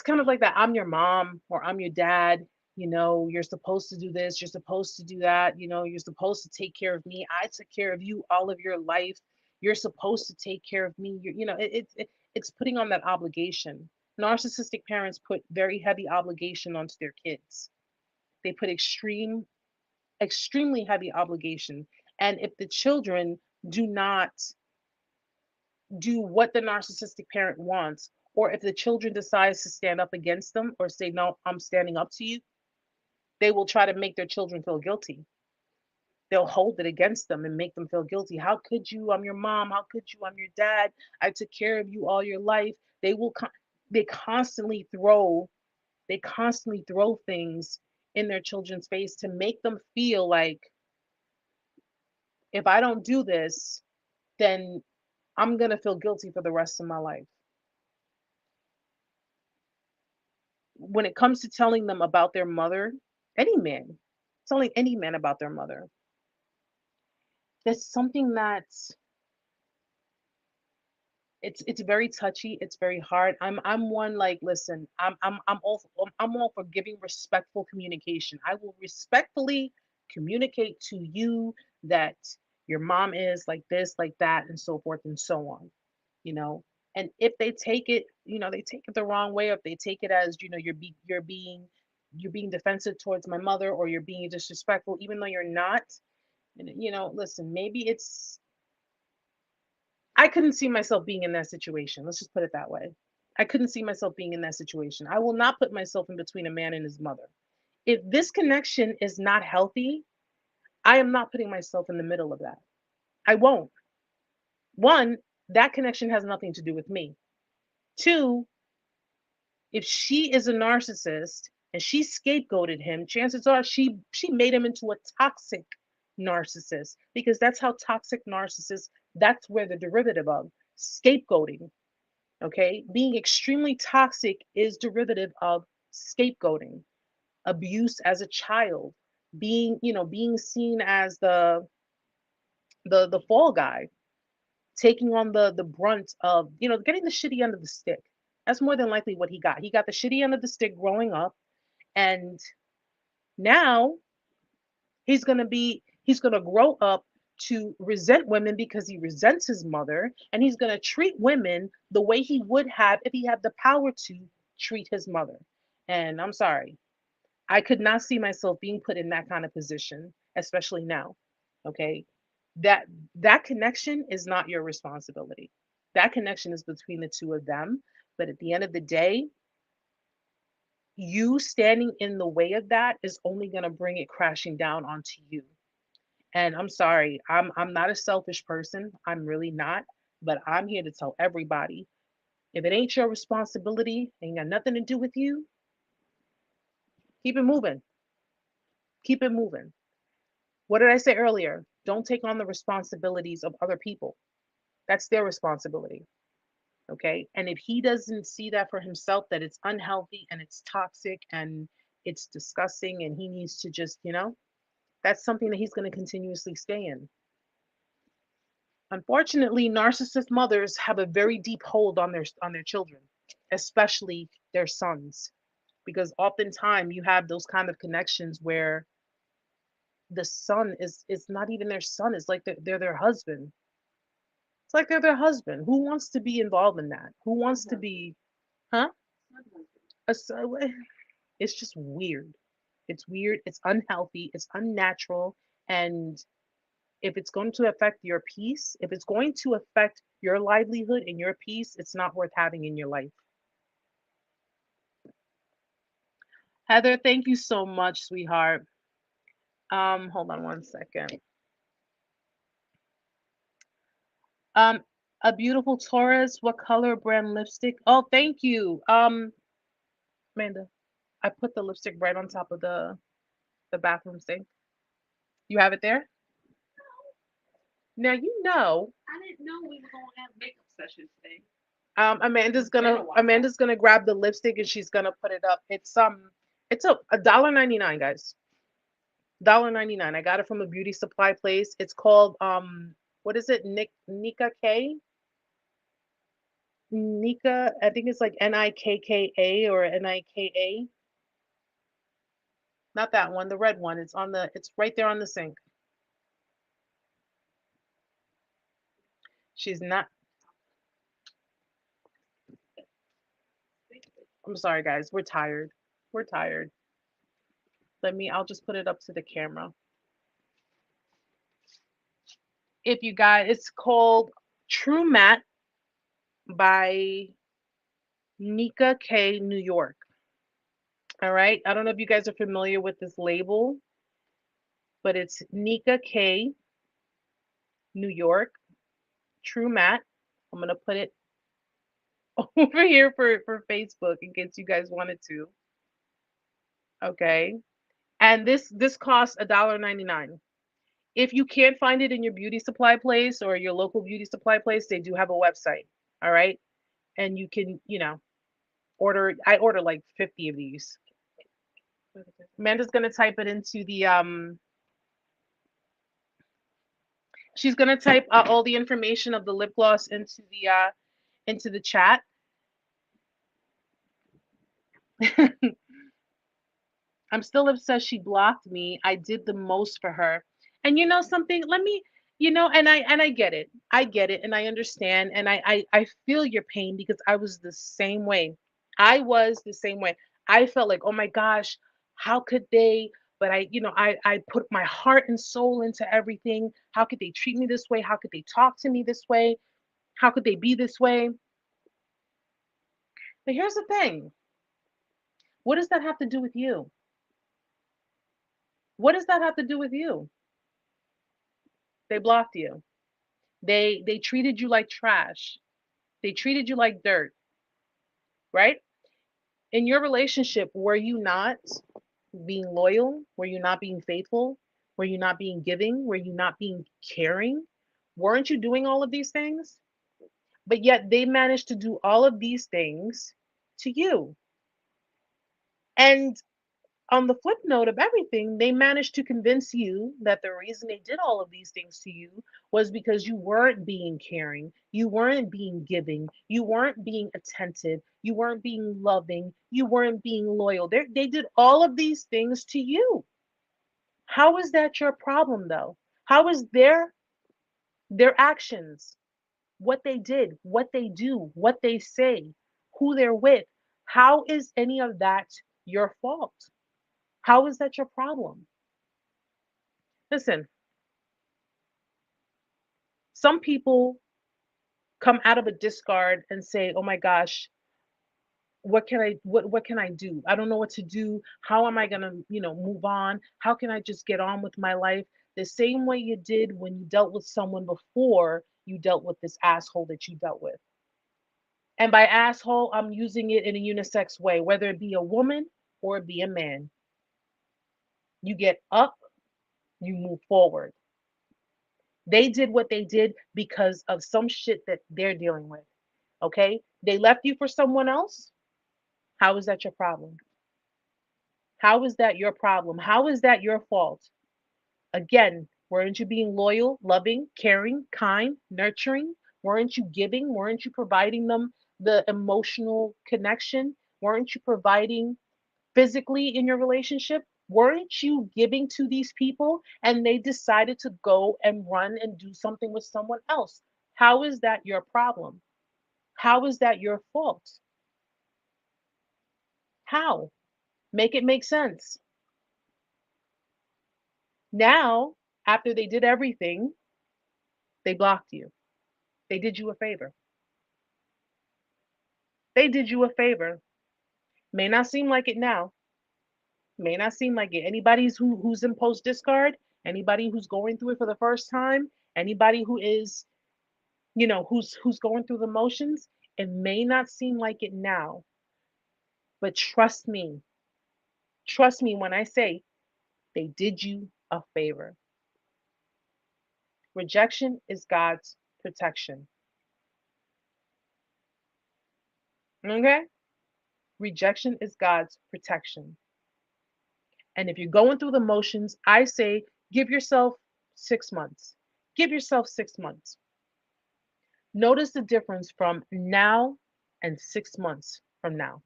kind of like that I'm your mom or I'm your dad. You're supposed to do this, you're supposed to do that, you're supposed to take care of me. I took care of you all of your life. You're supposed to take care of me. It's putting on that obligation. Narcissistic parents put very heavy obligation onto their kids. They put extremely heavy obligation. And if the children do not do what the narcissistic parent wants, or if the children decides to stand up against them or say, no, I'm standing up to you, they will try to make their children feel guilty. They'll hold it against them and make them feel guilty. How could you? I'm your mom. How could you? I'm your dad. I took care of you all your life. They will they constantly throw they constantly throw things in their children's face to make them feel like if I don't do this, then I'm going to feel guilty for the rest of my life. When it comes to telling them about their mother, any man, telling any man about their mother, that's something that's it's very touchy, it's very hard. I'm one, like, listen, I'm all for giving respectful communication. I will respectfully communicate to you that your mom is like this, like that, and so forth and so on, you know. And if they take it, they take it the wrong way, or if they take it as, you're being defensive towards my mother, or you're being disrespectful even though you're not. And listen, maybe it's I couldn't see myself being in that situation. Let's just put it that way. I couldn't see myself being in that situation. I will not put myself in between a man and his mother. If this connection is not healthy, I am not putting myself in the middle of that. I won't. One, that connection has nothing to do with me. Two, if she is a narcissist and she scapegoated him, chances are she made him into a toxic narcissist, because that's how toxic narcissists, that's where the derivative of scapegoating. Okay, being extremely toxic is derivative of scapegoating, abuse as a child, being seen as the fall guy, taking on the brunt of, getting the shitty end of the stick. That's more than likely what he got. He got the shitty end of the stick growing up, and now he's gonna grow up to resent women because he resents his mother, and he's gonna treat women the way he would have if he had the power to treat his mother. And I'm sorry, I could not see myself being put in that kind of position, especially now. Okay. That that connection is not your responsibility. That connection is between the two of them. But at the end of the day, you standing in the way of that is only going to bring it crashing down onto you. And I'm sorry, I'm not a selfish person. I'm really not. But I'm here to tell everybody, if it ain't your responsibility, ain't got nothing to do with you, keep it moving. Keep it moving. What did I say earlier? Don't take on the responsibilities of other people. That's their responsibility. Okay. And if he doesn't see that for himself, that it's unhealthy and it's toxic and it's disgusting, and he needs to just, that's something that he's going to continuously stay in. Unfortunately, narcissist mothers have a very deep hold on their children, especially their sons, because oftentimes you have those kind of connections where the son is not even their son. It's like they're their husband. It's like they're their husband. Who wants to be involved in that? Who wants to be, huh? It's just weird. It's weird. It's unhealthy. It's unnatural. And if it's going to affect your peace, if it's going to affect your livelihood and your peace, it's not worth having in your life. Heather, thank you so much, sweetheart. Hold on one second. Um, a beautiful Taurus. What color brand lipstick? Oh, thank you. Amanda, I put the lipstick right on top of the bathroom sink. You have it there? Now you know. I didn't know we were going to have makeup sessions today. Amanda's gonna grab the lipstick and she's gonna put it up. It's a $1.99, guys. $1.99. I got it from a beauty supply place. It's called what is it? Nika K? Nika, I think it's like Nikka or Nika. Not that one, the red one. It's right there on the sink. She's not. I'm sorry, guys. We're tired. We're tired. I'll just put it up to the camera. If you guys, it's called True Matte by Nika K, New York. All right. I don't know if you guys are familiar with this label, but it's Nika K, New York, True Matte. I'm gonna put it over here for Facebook in case you guys wanted to. Okay. And this costs $1.99. If you can't find it in your beauty supply place or your local beauty supply place, they do have a website. All right. And you can, order. I order like 50 of these. Amanda's gonna type it into the she's gonna type all the information of the lip gloss into the chat. I'm still upset she blocked me. I did the most for her. And you know something? Let me, and I get it. I get it and I understand and I feel your pain because I was the same way. I was the same way. I felt like, "Oh my gosh, how could they?" But I put my heart and soul into everything. How could they treat me this way? How could they talk to me this way? How could they be this way? But here's the thing. What does that have to do with you? What does that have to do with you? They blocked you. They treated you like trash. They treated you like dirt, right? In your relationship, were you not being loyal? Were you not being faithful? Were you not being giving? Were you not being caring? Weren't you doing all of these things? But yet they managed to do all of these things to you. And on the flip note of everything, they managed to convince you that the reason they did all of these things to you was because you weren't being caring, you weren't being giving, you weren't being attentive, you weren't being loving, you weren't being loyal. They did all of these things to you. How is that your problem, though? How is their actions, what they did, what they do, what they say, who they're with, how is any of that your fault? How is that your problem? Listen, some people come out of a discard and say, "Oh my gosh, what can I do? I don't know what to do. How am I going to, move on? How can I just get on with my life the same way you did when you dealt with someone before you dealt with this asshole that you dealt with?" And by asshole, I'm using it in a unisex way, whether it be a woman or it be a man. You get up, you move forward. They did what they did because of some shit that they're dealing with. Okay? They left you for someone else. How is that your problem? How is that your problem? How is that your fault? Again, weren't you being loyal, loving, caring, kind, nurturing? Weren't you giving? Weren't you providing them the emotional connection? Weren't you providing physically in your relationship? Weren't you giving to these people and they decided to go and run and do something with someone else? How is that your problem? How is that your fault? How? Make it make sense. Now, after they did everything, they blocked you. They did you a favor. They did you a favor. May not seem like it now. May not seem like it. Who's in post discard, anybody who's going through it for the first time, anybody who is, who's going through the motions, it may not seem like it now, but trust me. Trust me when I say they did you a favor. Rejection is God's protection. Okay? Rejection is God's protection. And if you're going through the motions, I say give yourself 6 months. Give yourself 6 months. Notice the difference from now and 6 months from now.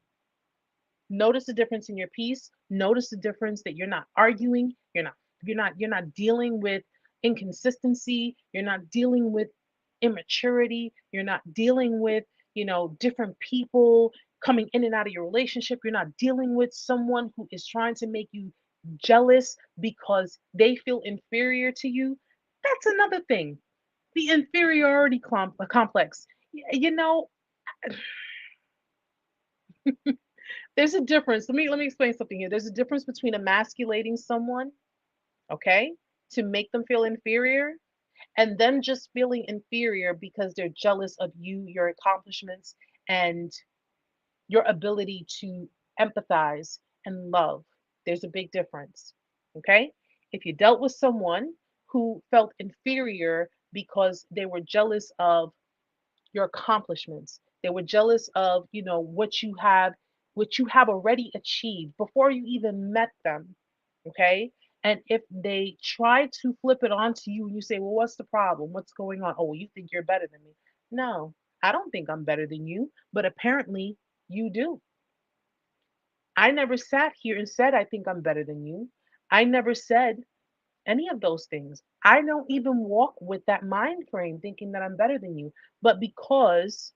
Notice the difference in your peace. Notice the difference that you're not arguing. You're not dealing with inconsistency. You're not dealing with immaturity. You're not dealing with, different people coming in and out of your relationship. You're not dealing with someone who is trying to make you jealous because they feel inferior to you. That's another thing. The inferiority complex. You know, there's a difference. Let me explain something here. There's a difference between emasculating someone, okay, to make them feel inferior, and them just feeling inferior because they're jealous of you, your accomplishments, and your ability to empathize and love. There's a big difference. Okay? If you dealt with someone who felt inferior because they were jealous of your accomplishments, they were jealous of, what you have already achieved before you even met them. Okay? And if they try to flip it onto you and you say, well, what's the problem? What's going on? Oh, well, you think you're better than me. No, I don't think I'm better than you, but apparently you do. I never sat here and said, I think I'm better than you. I never said any of those things. I don't even walk with that mind frame thinking that I'm better than you. But because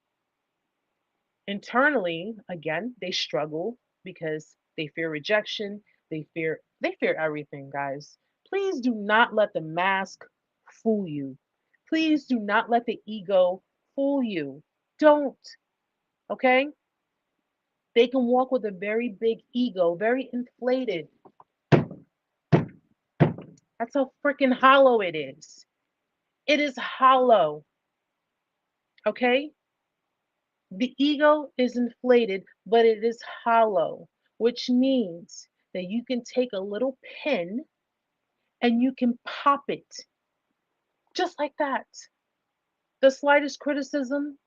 internally, again, they struggle because they fear rejection, they fear everything, guys. Please do not let the mask fool you. Please do not let the ego fool you. Don't, okay? They can walk with a very big ego, very inflated. That's how freaking hollow it is. It is hollow, okay? The ego is inflated, but it is hollow, which means that you can take a little pin and you can pop it just like that. The slightest criticism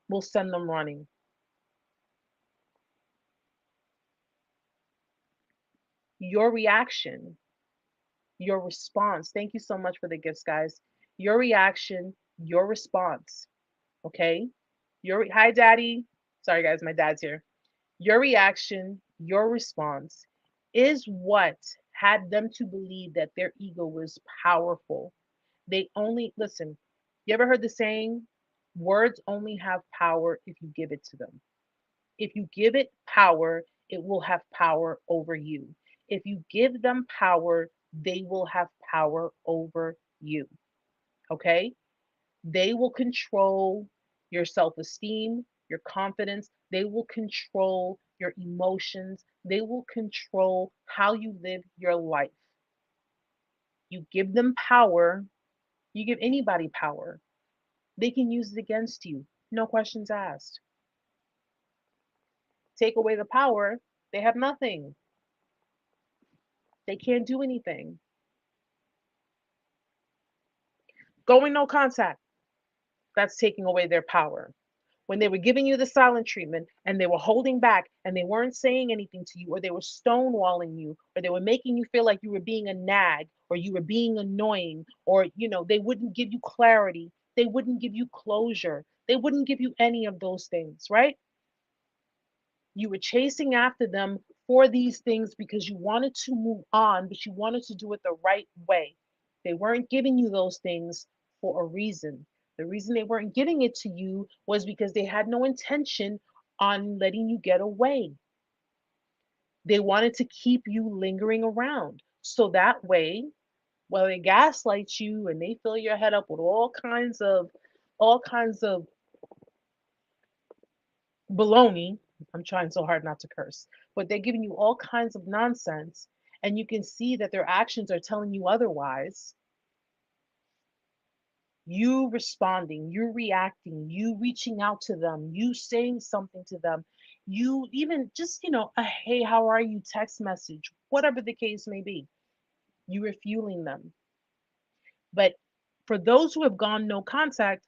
will send them running. Your reaction, your response. Thank you so much for the gifts, guys. Your reaction, your response. Okay. Hi, daddy. Sorry, guys, my dad's here. Your reaction, your response is what had them to believe that their ego was powerful. They only, listen, you ever heard the saying, words only have power if you give it to them? If you give it power, it will have power over you. If you give them power, they will have power over you. Okay? They will control your self esteem, your confidence. They will control your emotions. They will control how you live your life. You give them power, you give anybody power, they can use it against you. No questions asked. Take away the power, they have nothing. They can't do anything. Going no contact, that's taking away their power. When they were giving you the silent treatment and they were holding back and they weren't saying anything to you, or they were stonewalling you, or they were making you feel like you were being a nag, or you were being annoying, or they wouldn't give you clarity, they wouldn't give you closure, they wouldn't give you any of those things, right? You were chasing after them for these things because you wanted to move on, but you wanted to do it the right way. They weren't giving you those things for a reason. The reason they weren't giving it to you was because they had no intention on letting you get away. They wanted to keep you lingering around. So that way, while they gaslight you and they fill your head up with all kinds of baloney. I'm trying so hard not to curse, but they're giving you all kinds of nonsense, and you can see that their actions are telling you otherwise. You responding, you reacting, you reaching out to them, you saying something to them, you even just, a hey, how are you text message, whatever the case may be, you are fueling them. But for those who have gone no contact,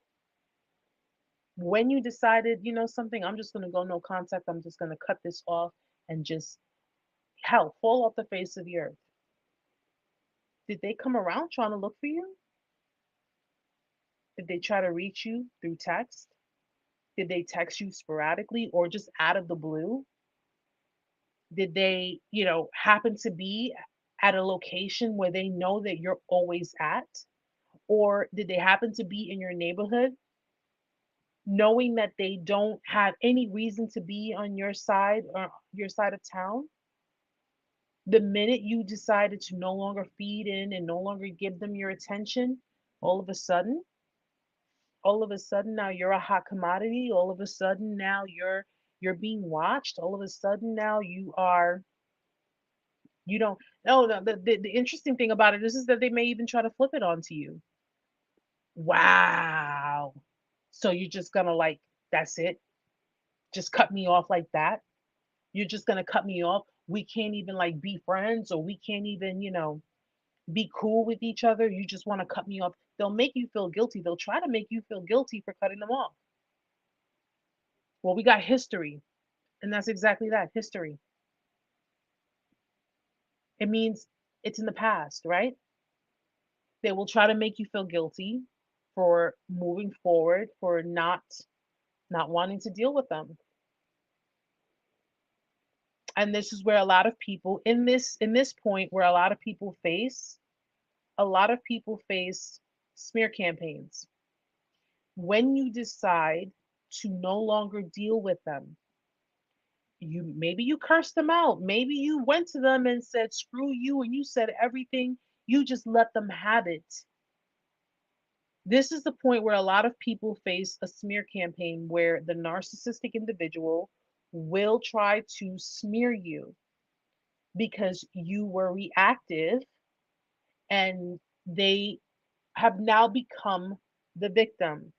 when you decided, something, I'm just going to go no contact, I'm just going to cut this off and just hell, fall off the face of the earth. Did they come around trying to look for you? Did they try to reach you through text? Did they text you sporadically or just out of the blue? Did they, happen to be at a location where they know that you're always at? Or did they happen to be in your neighborhood knowing that they don't have any reason to be on your side or your side of town? The minute you decided to no longer feed in and no longer give them your attention, all of a sudden, all of a sudden now you're a hot commodity. All of a sudden now you're being watched. All of a sudden now you don't. No, no, the interesting thing about it is that they may even try to flip it onto you. Wow. So you're just gonna like, that's it? Just cut me off like that? You're just gonna cut me off? We can't even like be friends, or we can't even, be cool with each other. You just want to cut me off. They'll make you feel guilty. They'll try to make you feel guilty for cutting them off. Well, we got history, and that's exactly that, history. It means it's in the past, right? They will try to make you feel guilty for moving forward, for not wanting to deal with them. And this is where a lot of people in this point where a lot of people face smear campaigns. When you decide to no longer deal with them, maybe you cursed them out, maybe you went to them and said screw you, and you said everything, you just let them have it. This is the point where a lot of people face a smear campaign where the narcissistic individual will try to smear you because you were reactive, and they have now become the victim.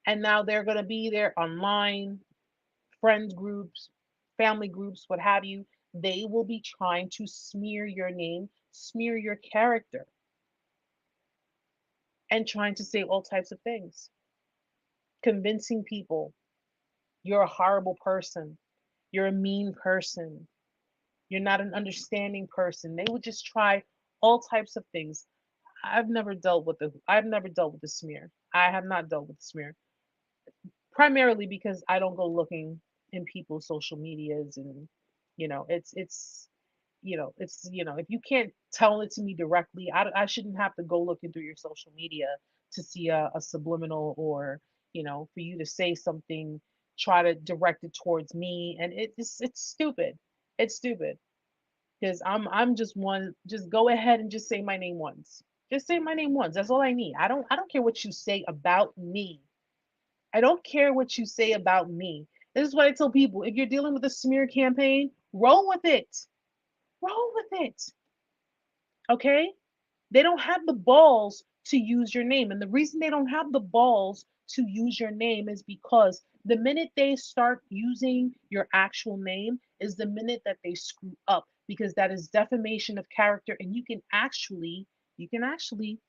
And now they're going to be there online, friend groups, family groups, what have you. They will be trying to smear your name, smear your character, and trying to say all types of things, convincing people you're a horrible person, you're a mean person, You're not an understanding person. They would just try all types of things. I've never dealt with the smear. I have not dealt with the smear. Primarily because I don't go looking in people's social medias, and if you can't tell it to me directly, I shouldn't have to go looking through your social media to see a subliminal, or for you to say something, try to direct it towards me, and it's stupid. It's stupid because I'm just one. Just go ahead and just say my name once. Just say my name once. That's all I need. I don't care what you say about me. I don't care what you say about me. This is what I tell people. If you're dealing with a smear campaign, roll with it. Roll with it. Okay? They don't have the balls to use your name. And the reason they don't have the balls to use your name is because the minute they start using your actual name is the minute that they screw up, because that is defamation of character, and you can actually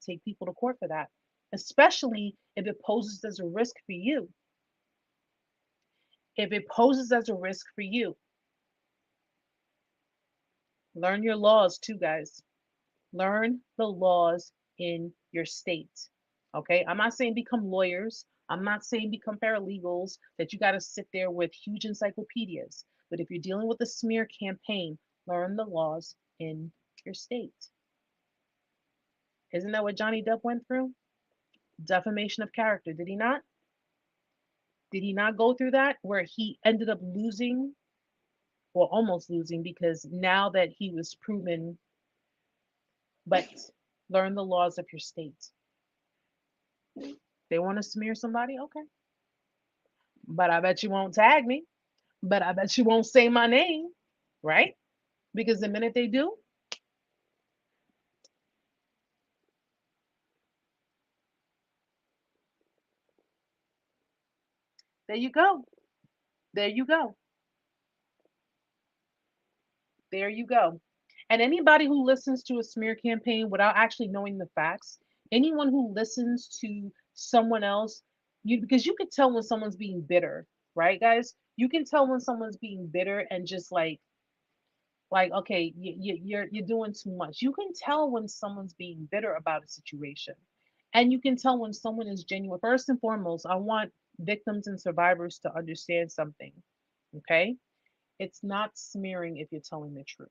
take people to court for that, especially if it poses as a risk for you. If it poses as a risk for you, learn your laws too, guys. Learn the laws in your state. Okay? I'm not saying become lawyers. I'm not saying become paralegals that you got to sit there with huge encyclopedias. But if you're dealing with a smear campaign, learn the laws in your state. Isn't that what Johnny Depp went through? Defamation of character, did he not? Did he not go through that where he ended up losing, or almost losing, because now that he was proven? But learn the laws of your state. They want to smear somebody, okay. But I bet you won't tag me. But I bet you won't say my name, right? Because the minute they do, there you go. There you go. There you go. And anybody who listens to a smear campaign without actually knowing the facts, anyone who listens to someone else, because you could tell when someone's being bitter, right, guys? You can tell when someone's being bitter and just like okay, you're doing too much. You can tell when someone's being bitter about a situation, and you can tell when someone is genuine. First and foremost, I want victims and survivors to understand something. Okay, it's not smearing if you're telling the truth.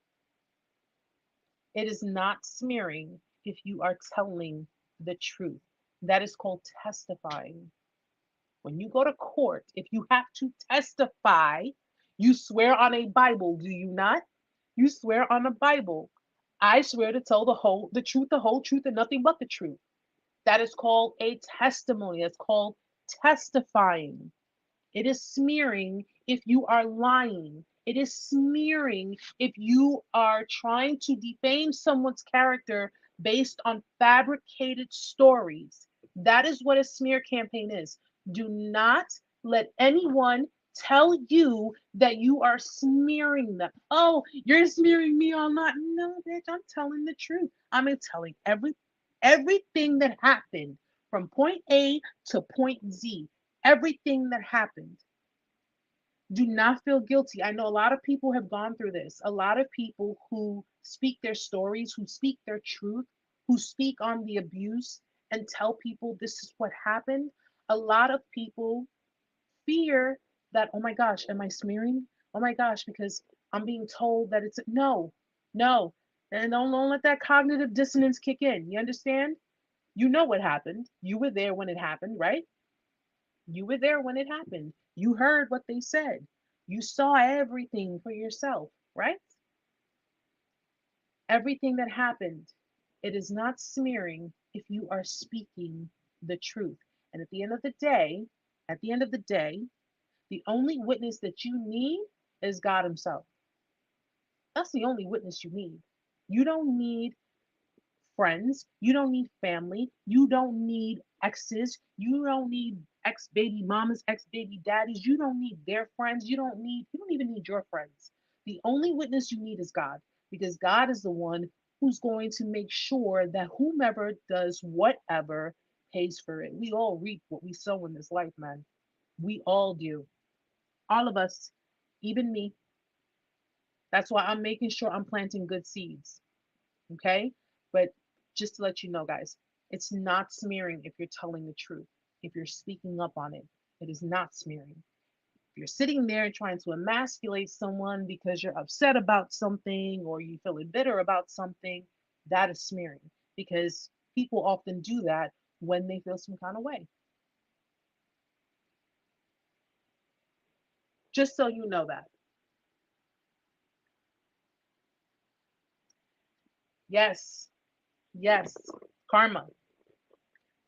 It is not smearing if you are telling the truth. That is called testifying. When you go to court, if you have to testify, you swear on a Bible, do you not? You swear on a Bible. I swear to tell the truth, the whole truth, and nothing but the truth. That is called a testimony. That's called testifying. It is smearing if you are lying. It is smearing if you are trying to defame someone's character based on fabricated stories. That is what a smear campaign is. Do not let anyone tell you that you are smearing them. Oh, you're smearing me all night. No, bitch, I'm telling the truth. I'm telling everything that happened from point A to point Z. Everything that happened. Do not feel guilty. I know a lot of people have gone through this. A lot of people who speak their stories, who speak their truth, who speak on the abuse and tell people this is what happened. A lot of people fear that, oh my gosh, am I smearing? Oh my gosh, because I'm being told that it's no, no. And don't let that cognitive dissonance kick in. You understand? You know what happened. You were there when it happened, right? You were there when it happened. You heard what they said. You saw everything for yourself, right? Everything that happened. It is not smearing if you are speaking the truth. And at the end of the day, at the end of the day, the only witness that you need is God Himself. That's the only witness you need. You don't need friends. You don't need family. You don't need exes. You don't need ex baby mamas, ex baby daddies. You don't need their friends. You don't even need your friends. The only witness you need is God, because God is the one who's going to make sure that whomever does whatever pays for it. We all reap what we sow in this life, man. We all do. All of us, even me. That's why I'm making sure I'm planting good seeds. Okay. But just to let you know, guys, it's not smearing if you're telling the truth. If you're speaking up on it, it is not smearing. If you're sitting there trying to emasculate someone because you're upset about something or you feeling bitter about something, that is smearing because people often do that when they feel some kind of way. Just so you know that. Yes, yes, karma.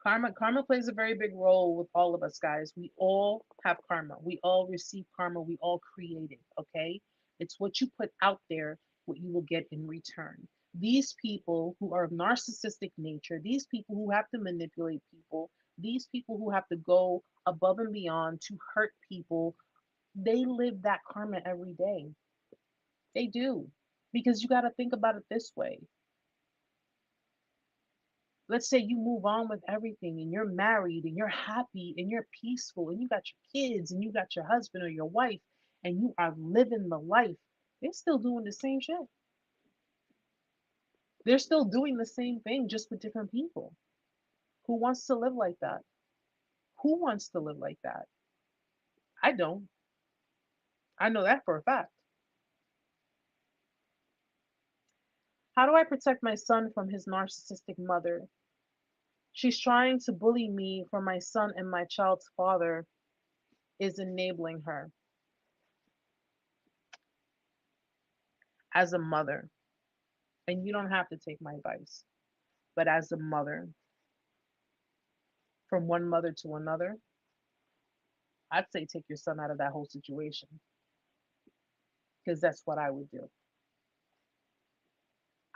Karma plays a very big role with all of us, guys. We all have karma. We all receive karma. We all create it, okay? It's what you put out there, what you will get in return. These people who are of narcissistic nature, these people who have to manipulate people, these people who have to go above and beyond to hurt people, they live that karma every day. They do. Because you got to think about it this way. Let's say you move on with everything and you're married and you're happy and you're peaceful and you got your kids and you got your husband or your wife and you are living the life. They're still doing the same shit. They're still doing the same thing just with different people. Who wants to live like that? Who wants to live like that? I don't. I know that for a fact. How do I protect my son from his narcissistic mother? She's trying to bully me for my son, and my child's father is enabling her. As a mother, and you don't have to take my advice, but as a mother, from one mother to another, I'd say take your son out of that whole situation because that's what I would do.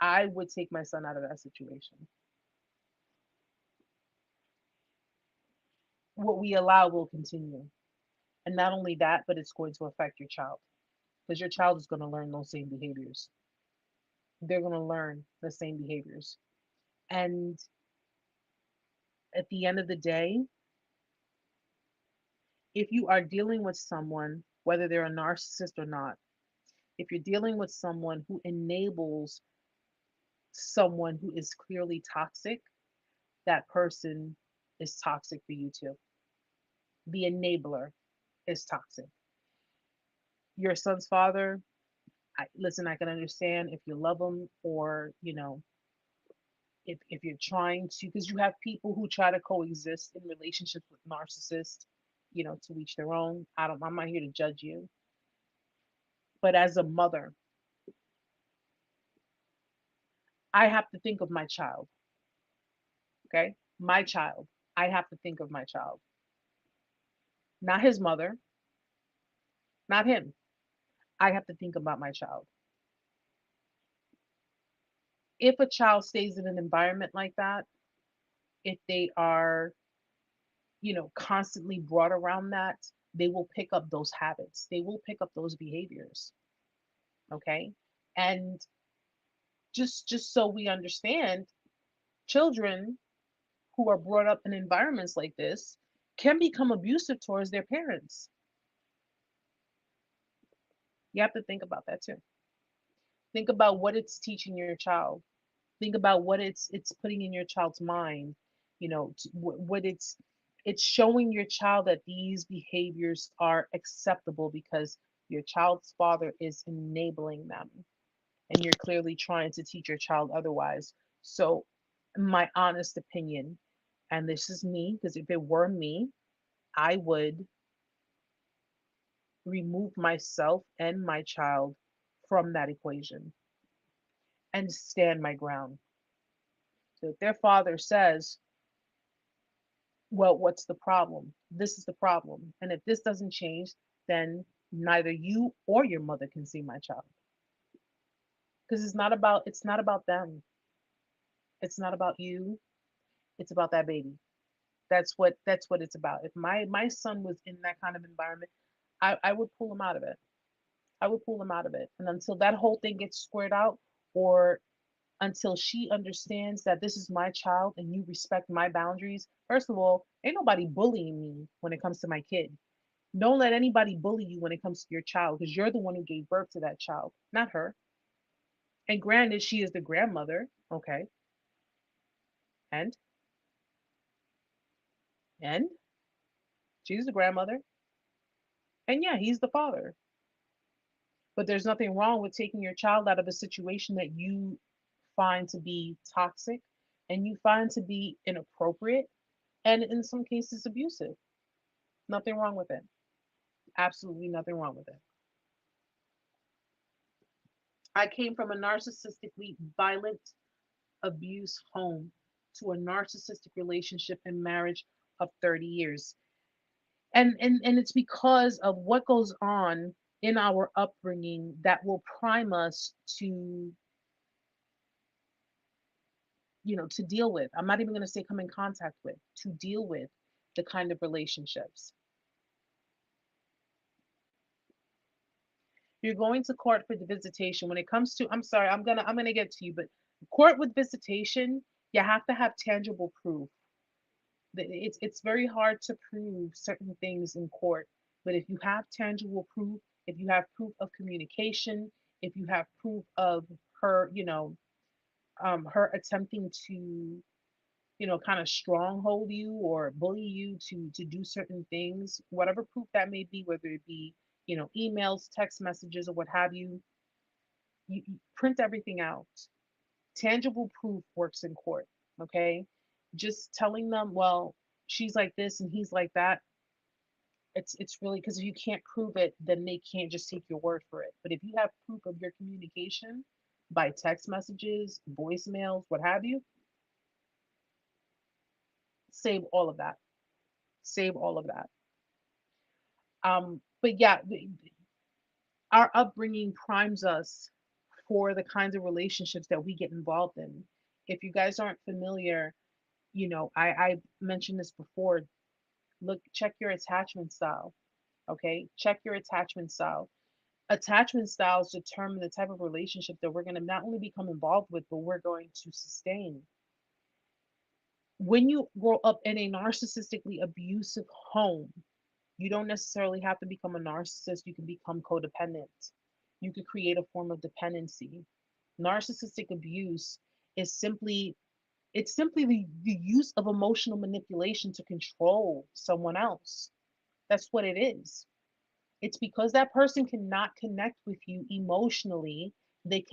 I would take my son out of that situation. What we allow will continue. And not only that, but it's going to affect your child because your child is going to learn those same behaviors. They're going to learn the same behaviors. And at the end of the day, if you are dealing with someone, whether they're a narcissist or not, if you're dealing with someone who enables someone who is clearly toxic, that person is toxic for you too. The enabler is toxic. Your son's father, listen, I can understand if you love him or, if you're trying to, because you have people who try to coexist in relationships with narcissists, to each their own. I'm not here to judge you. But as a mother, I have to think of my child, okay? My child. I have to think of my child, not his mother, not him. I have to think about my child. If a child stays in an environment like that, if they are, constantly brought around that, they will pick up those habits. They will pick up those behaviors. Okay. And just so we understand, children who are brought up in environments like this can become abusive towards their parents. You have to think about that too. Think about what it's teaching your child. Think about what it's putting in your child's mind. What it's showing your child that these behaviors are acceptable because your child's father is enabling them and you're clearly trying to teach your child otherwise. So my honest opinion, and this is me, because if it were me, I would remove myself and my child from that equation and stand my ground. So if their father says, well, what's the problem? This is the problem. And if this doesn't change, then neither you or your mother can see my child. Because it's not about them. It's not about you. It's about that baby. That's what it's about. If my son was in that kind of environment, I would pull him out of it. I would pull him out of it. And until that whole thing gets squared out, or until she understands that this is my child and you respect my boundaries. First of all, ain't nobody bullying me when it comes to my kid. Don't let anybody bully you when it comes to your child because you're the one who gave birth to that child, not her. And granted, she is the grandmother, okay, and and she's the grandmother, and yeah, he's the father. But there's nothing wrong with taking your child out of a situation that you find to be toxic and you find to be inappropriate and in some cases abusive. Nothing wrong with it. Absolutely nothing wrong with it. I came from a narcissistically violent abuse home to a narcissistic relationship and marriage of 30 years. And it's because of what goes on in our upbringing that will prime us to, to deal with. I'm not even going to say come in contact with, to deal with the kind of relationships. You're going to court for the visitation. When it comes to, I'm sorry, I'm gonna get to you, but court with visitation, you have to have tangible proof. It's very hard to prove certain things in court, but if you have tangible proof, if you have proof of communication, if you have proof of her, her attempting to, kind of stronghold you or bully you to do certain things, whatever proof that may be, whether it be, emails, text messages, or what have you, you print everything out. Tangible proof works in court. Okay, just telling them, well, she's like this and he's like that. It's really because if you can't prove it, then they can't just take your word for it. But if you have proof of your communication by text messages, voicemails, what have you, save all of that. Save all of that. But yeah, our upbringing primes us for the kinds of relationships that we get involved in. If you guys aren't familiar, I mentioned this before. Look, check your attachment style. Okay, check your attachment style. Attachment styles determine the type of relationship that we're going to not only become involved with, but we're going to sustain. When you grow up in a narcissistically abusive home, you don't necessarily have to become a narcissist. You can become codependent. You could create a form of dependency. Narcissistic abuse is simply it's simply the use of emotional manipulation to control someone else. That's what it is. It's because that person cannot connect with you emotionally. They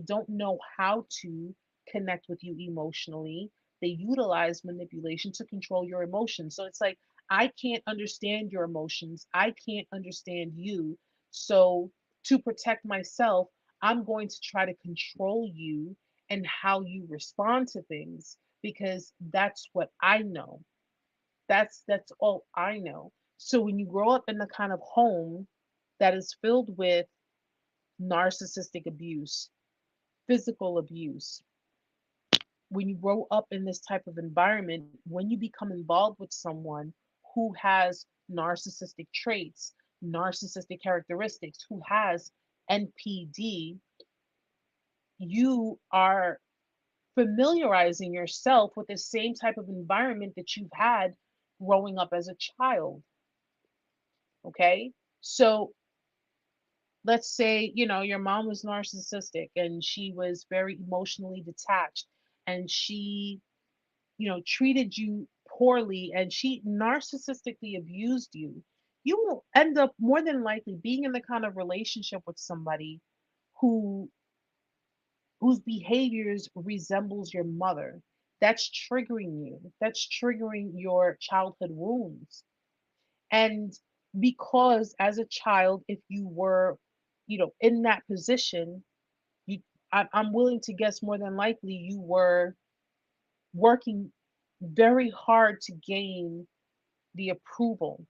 don't know how to connect with you emotionally. They utilize manipulation to control your emotions. So it's like I can't understand your emotions. I can't understand you. So to protect myself, I'm going to try to control you and how you respond to things because that's what I know. That's all I know. So when you grow up in the kind of home that is filled with narcissistic abuse, physical abuse, when you grow up in this type of environment, when you become involved with someone who has narcissistic traits, narcissistic characteristics, who has NPD, you are familiarizing yourself with the same type of environment that you've had growing up as a child. Okay. So let's say, your mom was narcissistic and she was very emotionally detached and she, treated you poorly and she narcissistically abused you. You will end up more than likely being in the kind of relationship with somebody who whose behaviors resembles your mother. That's triggering you. That's triggering your childhood wounds. And because as a child, if you were, in that position, you, I'm willing to guess more than likely you were working very hard to gain the approval,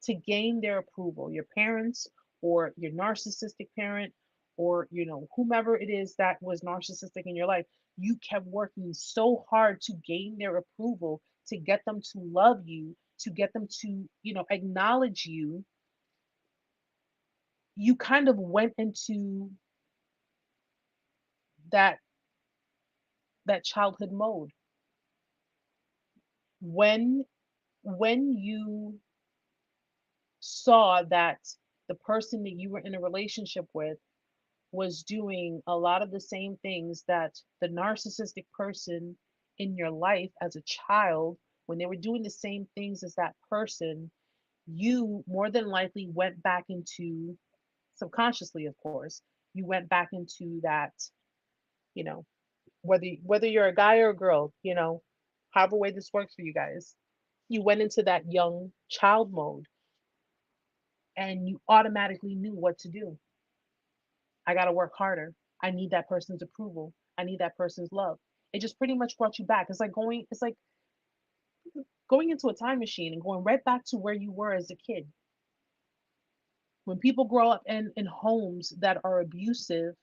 to gain their approval, your parents or your narcissistic parent or whomever it is that was narcissistic in your life, you kept working so hard to gain their approval, to get them to love you, to get them to acknowledge you. You kind of went into that childhood mode when you saw that the person that you were in a relationship with was doing a lot of the same things that the narcissistic person in your life as a child, when they were doing the same things as that person, you more than likely went back into, subconsciously, of course, you went back into that, you know, whether you're a guy or a girl, however way this works for you guys, you went into that young child mode and you automatically knew what to do. I got to work harder. I need that person's approval. I need that person's love. It just pretty much brought you back. It's like going into a time machine and going right back to where you were as a kid. When people grow up in homes that are abusive,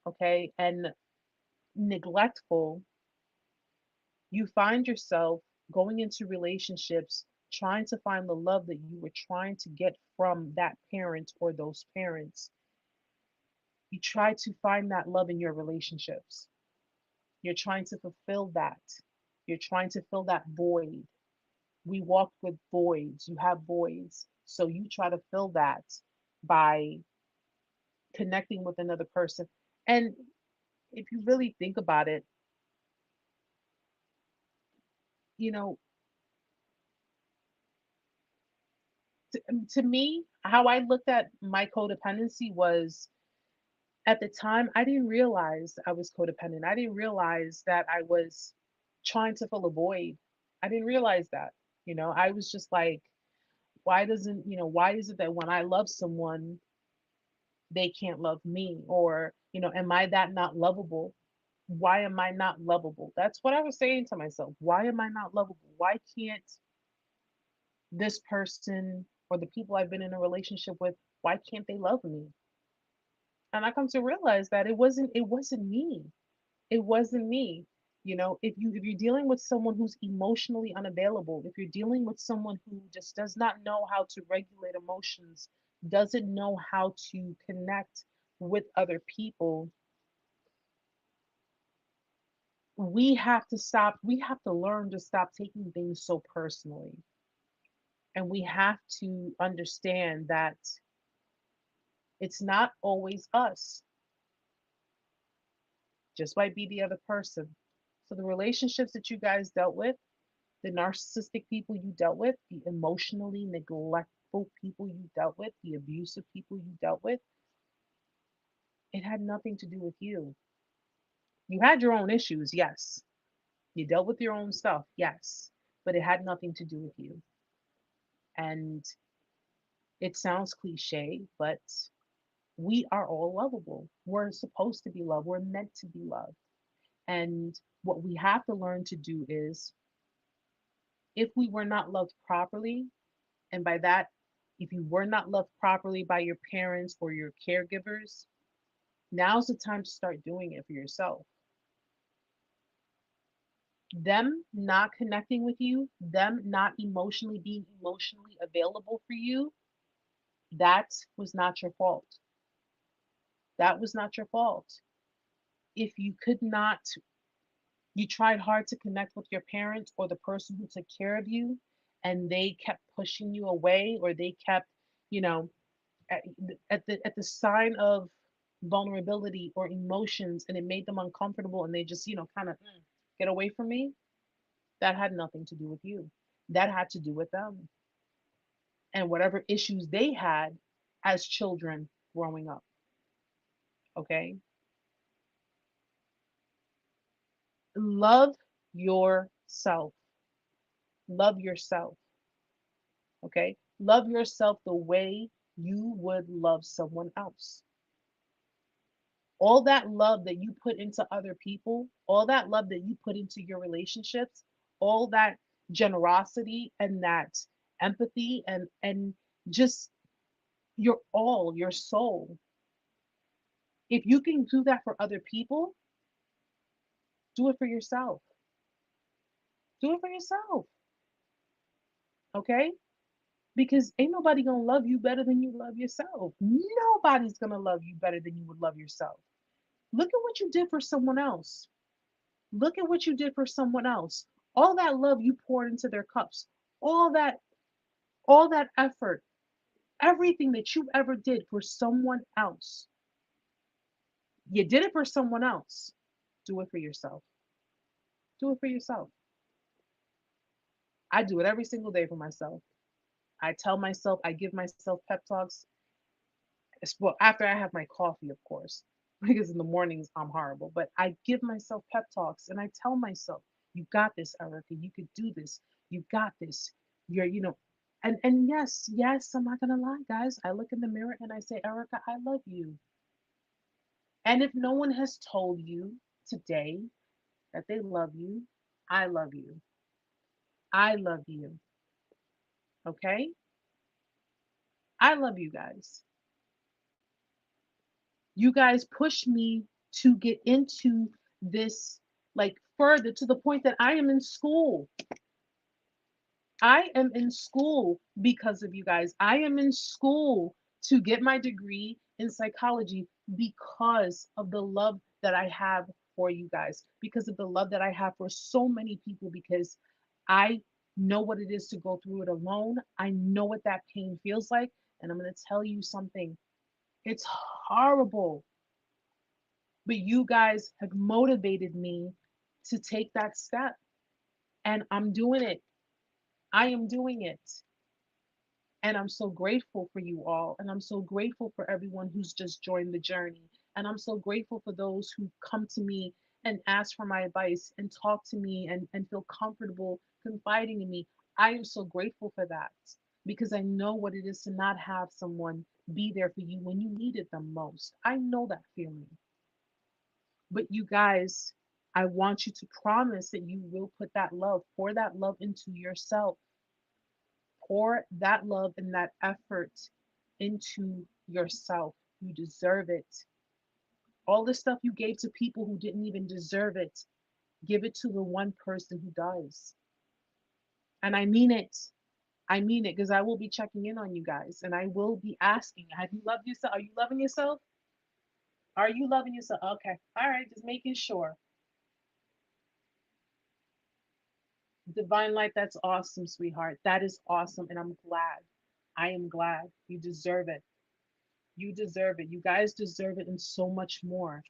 okay, and neglectful, you find yourself going into relationships trying to find the love that you were trying to get from that parent or those parents. You try to find that love in your relationships. You're trying to fulfill that. You're trying to fill that void. We walk with voids. You have voids. So you try to fill that by connecting with another person. And if you really think about it, you know, to me, how I looked at my codependency was, at the time, I didn't realize I was codependent. I didn't realize that I was trying to fill a void. I didn't realize that. I was just like, why is it that when I love someone, they can't love me? Or, am I that not lovable? Why am I not lovable? That's what I was saying to myself. Why am I not lovable? Why can't this person or the people I've been in a relationship with, why can't they love me? And I come to realize that it wasn't me. It wasn't me. If you're dealing with someone who's emotionally unavailable, if you're dealing with someone who just does not know how to regulate emotions, doesn't know how to connect with other people, we have to learn to stop taking things so personally. And we have to understand that it's not always us, just might be the other person. So the relationships that you guys dealt with, the narcissistic people you dealt with, the emotionally neglectful people you dealt with, the abusive people you dealt with, it had nothing to do with you. You had your own issues, yes. You dealt with your own stuff, yes. But it had nothing to do with you. And it sounds cliche, but we are all lovable. We're supposed to be loved. We're meant to be loved. And what we have to learn to do is, if we were not loved properly, and by that, if you were not loved properly by your parents or your caregivers, now's the time to start doing it for yourself. Them not connecting with you, them not emotionally being emotionally available for you, that was not your fault. That was not your fault. If you could not, you tried hard to connect with your parents or the person who took care of you, and they kept pushing you away, or they kept, you know, at the sign of vulnerability or emotions, and it made them uncomfortable, and they just, kind of, get away from me. That had nothing to do with you. That had to do with them and whatever issues they had as children growing up. Okay. Love yourself. Love yourself. Okay. Love yourself the way you would love someone else. All that love that you put into other people, all that love that you put into your relationships, all that generosity and that empathy and just your soul. If you can do that for other people, do it for yourself. Do it for yourself, okay? Because ain't nobody gonna love you better than you love yourself. Nobody's gonna love you better than you would love yourself. Look at what you did for someone else. Look at what you did for someone else. All that love you poured into their cups, all that, all that effort. Everything that you ever did for someone else, you did it for someone else. Do it for yourself. Do it for yourself. I do it every single day for myself. I tell myself, I give myself pep talks. Well, after I have my coffee, of course, because in the mornings I'm horrible. But I give myself pep talks and I tell myself, "You got this, Erica. You could do this. You got this. You're." And yes, yes, I'm not gonna lie, guys. I look in the mirror and I say, "Erica, I love you." And if no one has told you today that they love you, I love you. I love you. Okay? I love you guys. You guys push me to get into this like further to the point that I am in school. I am in school because of you guys. I am in school to get my degree in psychology because of the love that I have for you guys, because of the love that I have for so many people, because I know what it is to go through it alone. I know what that pain feels like. And I'm going to tell you something, it's horrible. But you guys have motivated me to take that step. And I'm doing it. I am doing it. And I'm so grateful for you all. And I'm so grateful for everyone who's just joined the journey. And I'm so grateful for those who come to me and ask for my advice and talk to me and feel comfortable confiding in me. I am so grateful for that because I know what it is to not have someone be there for you when you need it the most. I know that feeling. But you guys, I want you to promise that you will put that love, pour that love into yourself, pour that love and that effort into yourself. You deserve it. All the stuff you gave to people who didn't even deserve it, give it to the one person who does. And I mean it. I mean it because I will be checking in on you guys and I will be asking, have you loved yourself? Are you loving yourself? Are you loving yourself? Okay. All right. Just making sure. Divine light, that's awesome, sweetheart. That is awesome. And I'm glad. I am glad. You deserve it. You deserve it. You guys deserve it and so much more.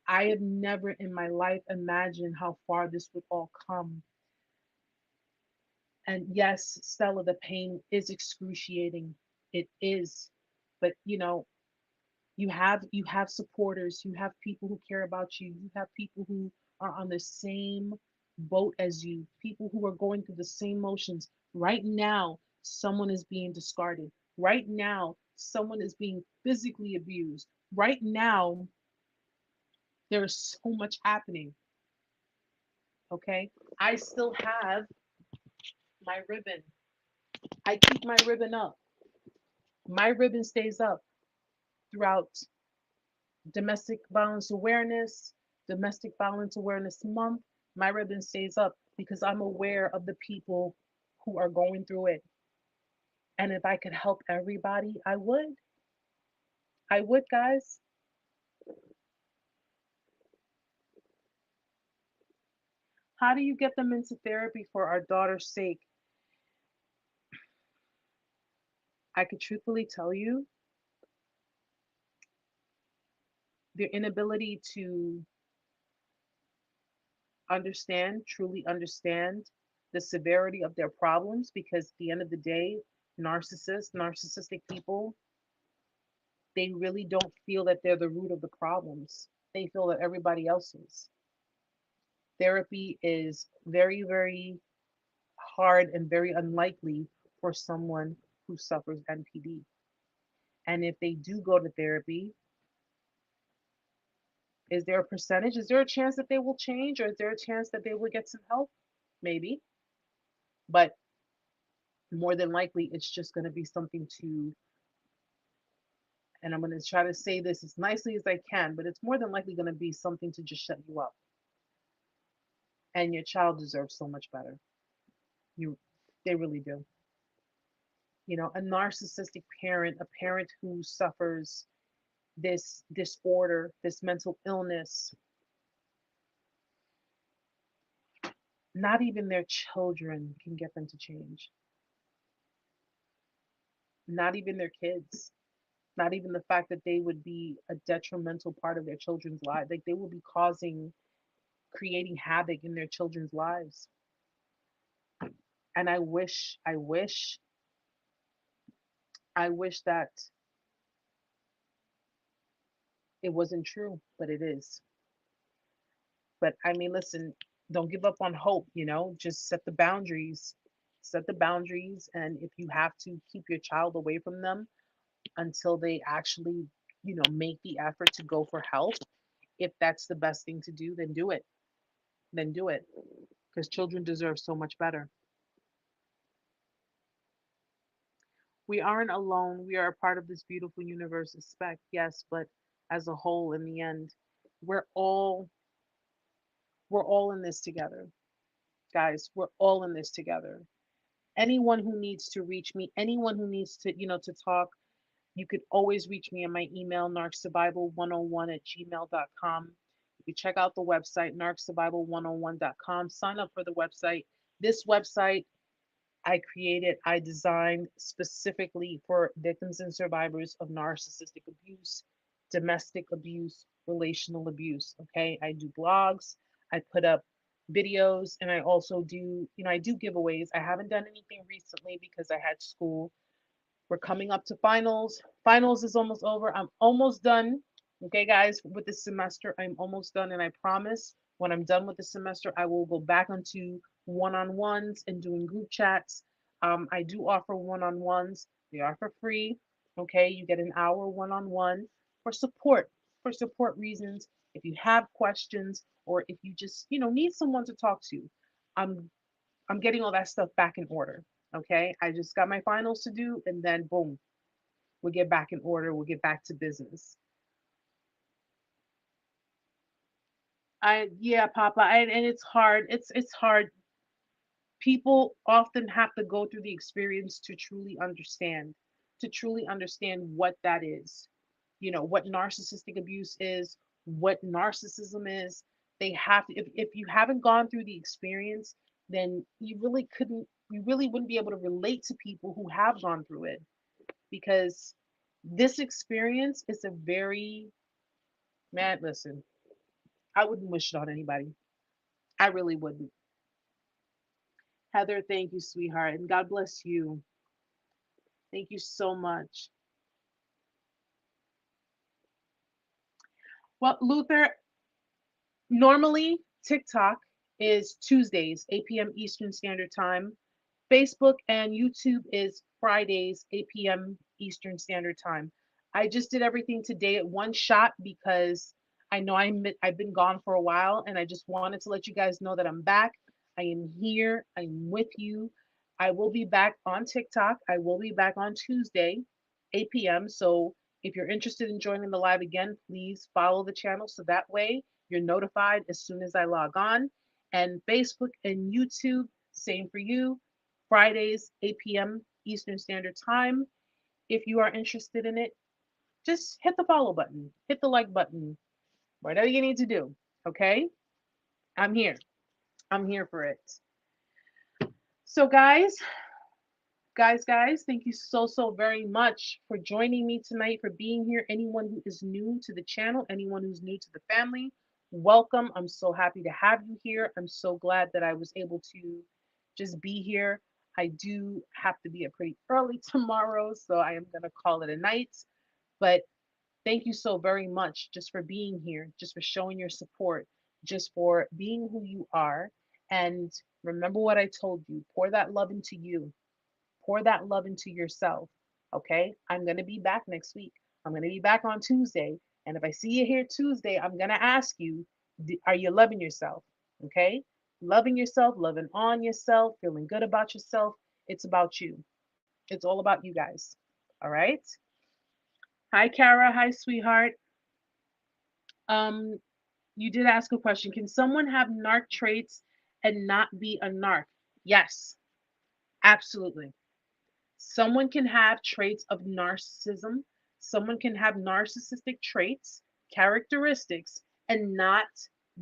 I have never in my life imagined how far this would all come. And yes, Stella, the pain is excruciating. It is. But you have supporters, you have people who care about you, you have people who are on the same boat as you, people who are going through the same motions. Right now someone is being discarded. Right now someone is being physically abused. Right now there is so much happening. Okay, I still have my ribbon. I keep my ribbon up. My ribbon stays up throughout domestic violence awareness month. My ribbon stays up because I'm aware of the people who are going through it. And if I could help everybody, I would. I would, guys. How do you get them into therapy for our daughter's sake? I could truthfully tell you their inability to truly understand the severity of their problems, because at the end of the day, narcissistic people, they really don't feel that they're the root of the problems. They feel that everybody else is. Therapy is very, very hard and very unlikely for someone who suffers NPD. And if they do go to therapy, is there a percentage? Is there a chance that they will change, or is there a chance that they will get some help? Maybe. But more than likely, it's just going to be something to, and I'm going to try to say this as nicely as I can, but it's more than likely going to be something to just shut you up. And your child deserves so much better. You, they really do. A narcissistic parent, a parent who suffers this disorder, this mental illness, not even their children can get them to change. not even their kids, not even the fact that they would be a detrimental part of their children's lives. Like they will be creating havoc in their children's lives. And I wish that it wasn't true, but it is. But I mean, listen, don't give up on hope, just set the boundaries. Set the boundaries. And if you have to keep your child away from them until they actually, make the effort to go for help, if that's the best thing to do, then do it. Then do it. Because children deserve so much better. We aren't alone. We are a part of this beautiful universe of spec, yes, but as a whole, in the end, we're all we're all in this together, guys. We're all in this together. Anyone who needs to reach me, anyone who needs to, to talk, you could always reach me on my email, narcsurvival101 at gmail.com. You can check out the website, narcsurvival101.com. Sign up for the website. This website I designed specifically for victims and survivors of narcissistic abuse, domestic abuse, relational abuse. Okay. I do blogs, I put up videos, and I also do, I do giveaways. I haven't done anything recently because I had school. We're coming up to finals. Finals is almost over. I'm almost done. Okay, guys, with this semester, I'm almost done. And I promise when I'm done with the semester, I will go back onto one on ones and doing group chats. I do offer one on ones, they are for free. Okay, you get an hour one on one for support reasons. If you have questions or if you just, need someone to talk to, I'm I'm getting all that stuff back in order. Okay. I just got my finals to do and then boom, we'll get back in order. We'll get back to business. Yeah, Papa. And it's hard. It's hard. People often have to go through the experience to truly understand what that is. What narcissistic abuse is, what narcissism is. They have to, if you haven't gone through the experience, then you really wouldn't be able to relate to people who have gone through it because this experience is a very, man, listen, I wouldn't wish it on anybody. I really wouldn't. Heather, thank you, sweetheart, and God bless you. Thank you so much. Well, Luther, normally TikTok is Tuesdays, 8 p.m. Eastern Standard Time. Facebook and YouTube is Fridays, 8 p.m. Eastern Standard Time. I just did everything today at one shot because I know I've been gone for a while and I just wanted to let you guys know that I'm back. I am here. I'm with you. I will be back on TikTok. I will be back on Tuesday, 8 p.m. So if you're interested in joining the live again, please follow the channel so that way you're notified as soon as I log on. And Facebook and YouTube, same for you. Fridays, 8 p.m. Eastern Standard Time. If you are interested in it, just hit the follow button, hit the like button, whatever you need to do. Okay? I'm here. I'm here for it. So, guys, thank you so very much for joining me tonight, for being here. Anyone who is new to the channel, anyone who's new to the family, welcome. I'm so happy to have you here. I'm so glad that I was able to just be here. I do have to be up pretty early tomorrow, so I am going to call it a night. But thank you so very much just for being here, just for showing your support, just for being who you are. And remember what I told you, pour that love into you. Pour that love into yourself. Okay. I'm going to be back next week. I'm going to be back on Tuesday. And if I see you here Tuesday, I'm going to ask you, are you loving yourself? Okay. Loving yourself, loving on yourself, feeling good about yourself. It's about you. It's all about you guys. All right. Hi, Kara. Hi, sweetheart. Um, you did ask a question. Can someone have narc traits and not be a narc? Yes, absolutely. Someone can have traits of narcissism. Someone can have narcissistic traits, characteristics, and not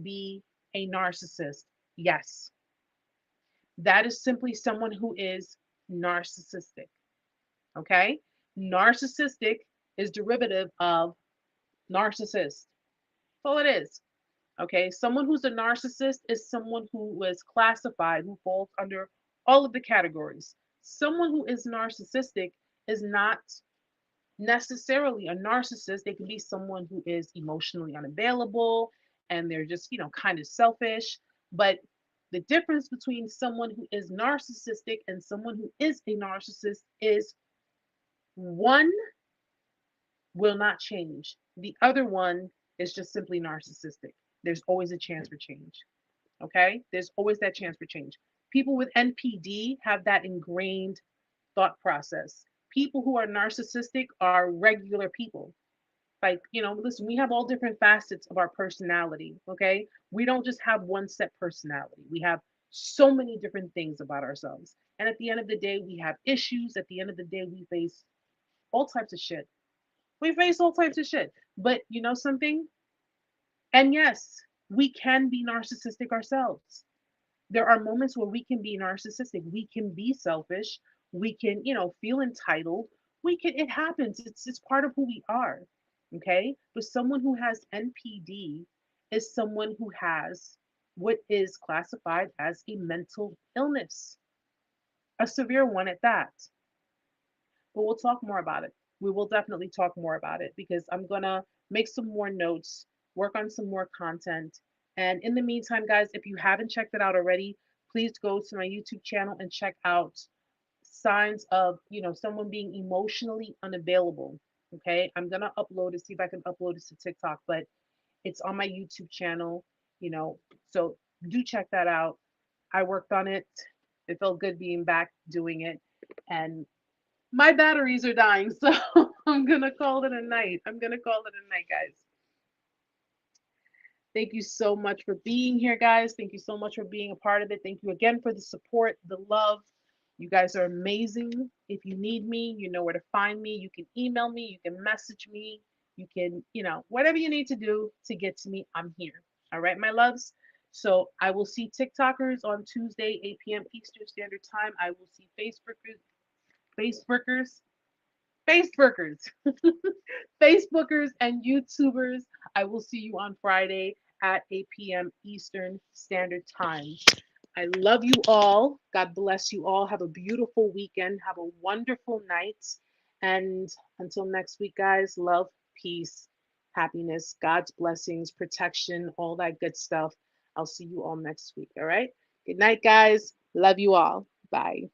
be a narcissist. Yes, that is simply someone who is narcissistic. Okay. Narcissistic is derivative of narcissist. That's all it is. Okay. Someone who's a narcissist is someone who is classified, who falls under all of the categories. Someone who is narcissistic is not necessarily a narcissist. They can be someone who is emotionally unavailable and they're just, kind of selfish. But the difference between someone who is narcissistic and someone who is a narcissist is one will not change. The other one is just simply narcissistic. There's always a chance for change. Okay? There's always that chance for change. People with NPD have that ingrained thought process. People who are narcissistic are regular people. Like, listen, we have all different facets of our personality. Okay? We don't just have one set personality. We have so many different things about ourselves. And at the end of the day, we have issues. At the end of the day, we face all types of shit. We face all types of shit. But you know something? And yes, we can be narcissistic ourselves. There are moments where we can be narcissistic. We can be selfish. We can, feel entitled. It happens. It's part of who we are. Okay? But someone who has NPD is someone who has what is classified as a mental illness, a severe one at that. But we'll talk more about it. We will definitely talk more about it because I'm going to make some more notes, work on some more content. And in the meantime, guys, if you haven't checked it out already, please go to my YouTube channel and check out signs of, someone being emotionally unavailable. Okay. I'm going to upload it, see if I can upload it to TikTok, but it's on my YouTube channel, you know, so do check that out. I worked on it. It felt good being back doing it. And my batteries are dying, so I'm gonna call it a night. I'm gonna call it a night, guys. Thank you so much for being here, guys. Thank you so much for being a part of it. Thank you again for the support, the love. You guys are amazing. If you need me, you know where to find me. You can email me, you can message me, you can, whatever you need to do to get to me, I'm here. All right, my loves. So I will see TikTokers on Tuesday, 8 p.m. Eastern Standard Time. I will see Facebookers, Facebookers, Facebookers, and YouTubers. I will see you on Friday at 8 p.m. Eastern Standard Time. I love you all. God bless you all. Have a beautiful weekend. Have a wonderful night. And until next week, guys, love, peace, happiness, God's blessings, protection, all that good stuff. I'll see you all next week. All right. Good night, guys. Love you all. Bye.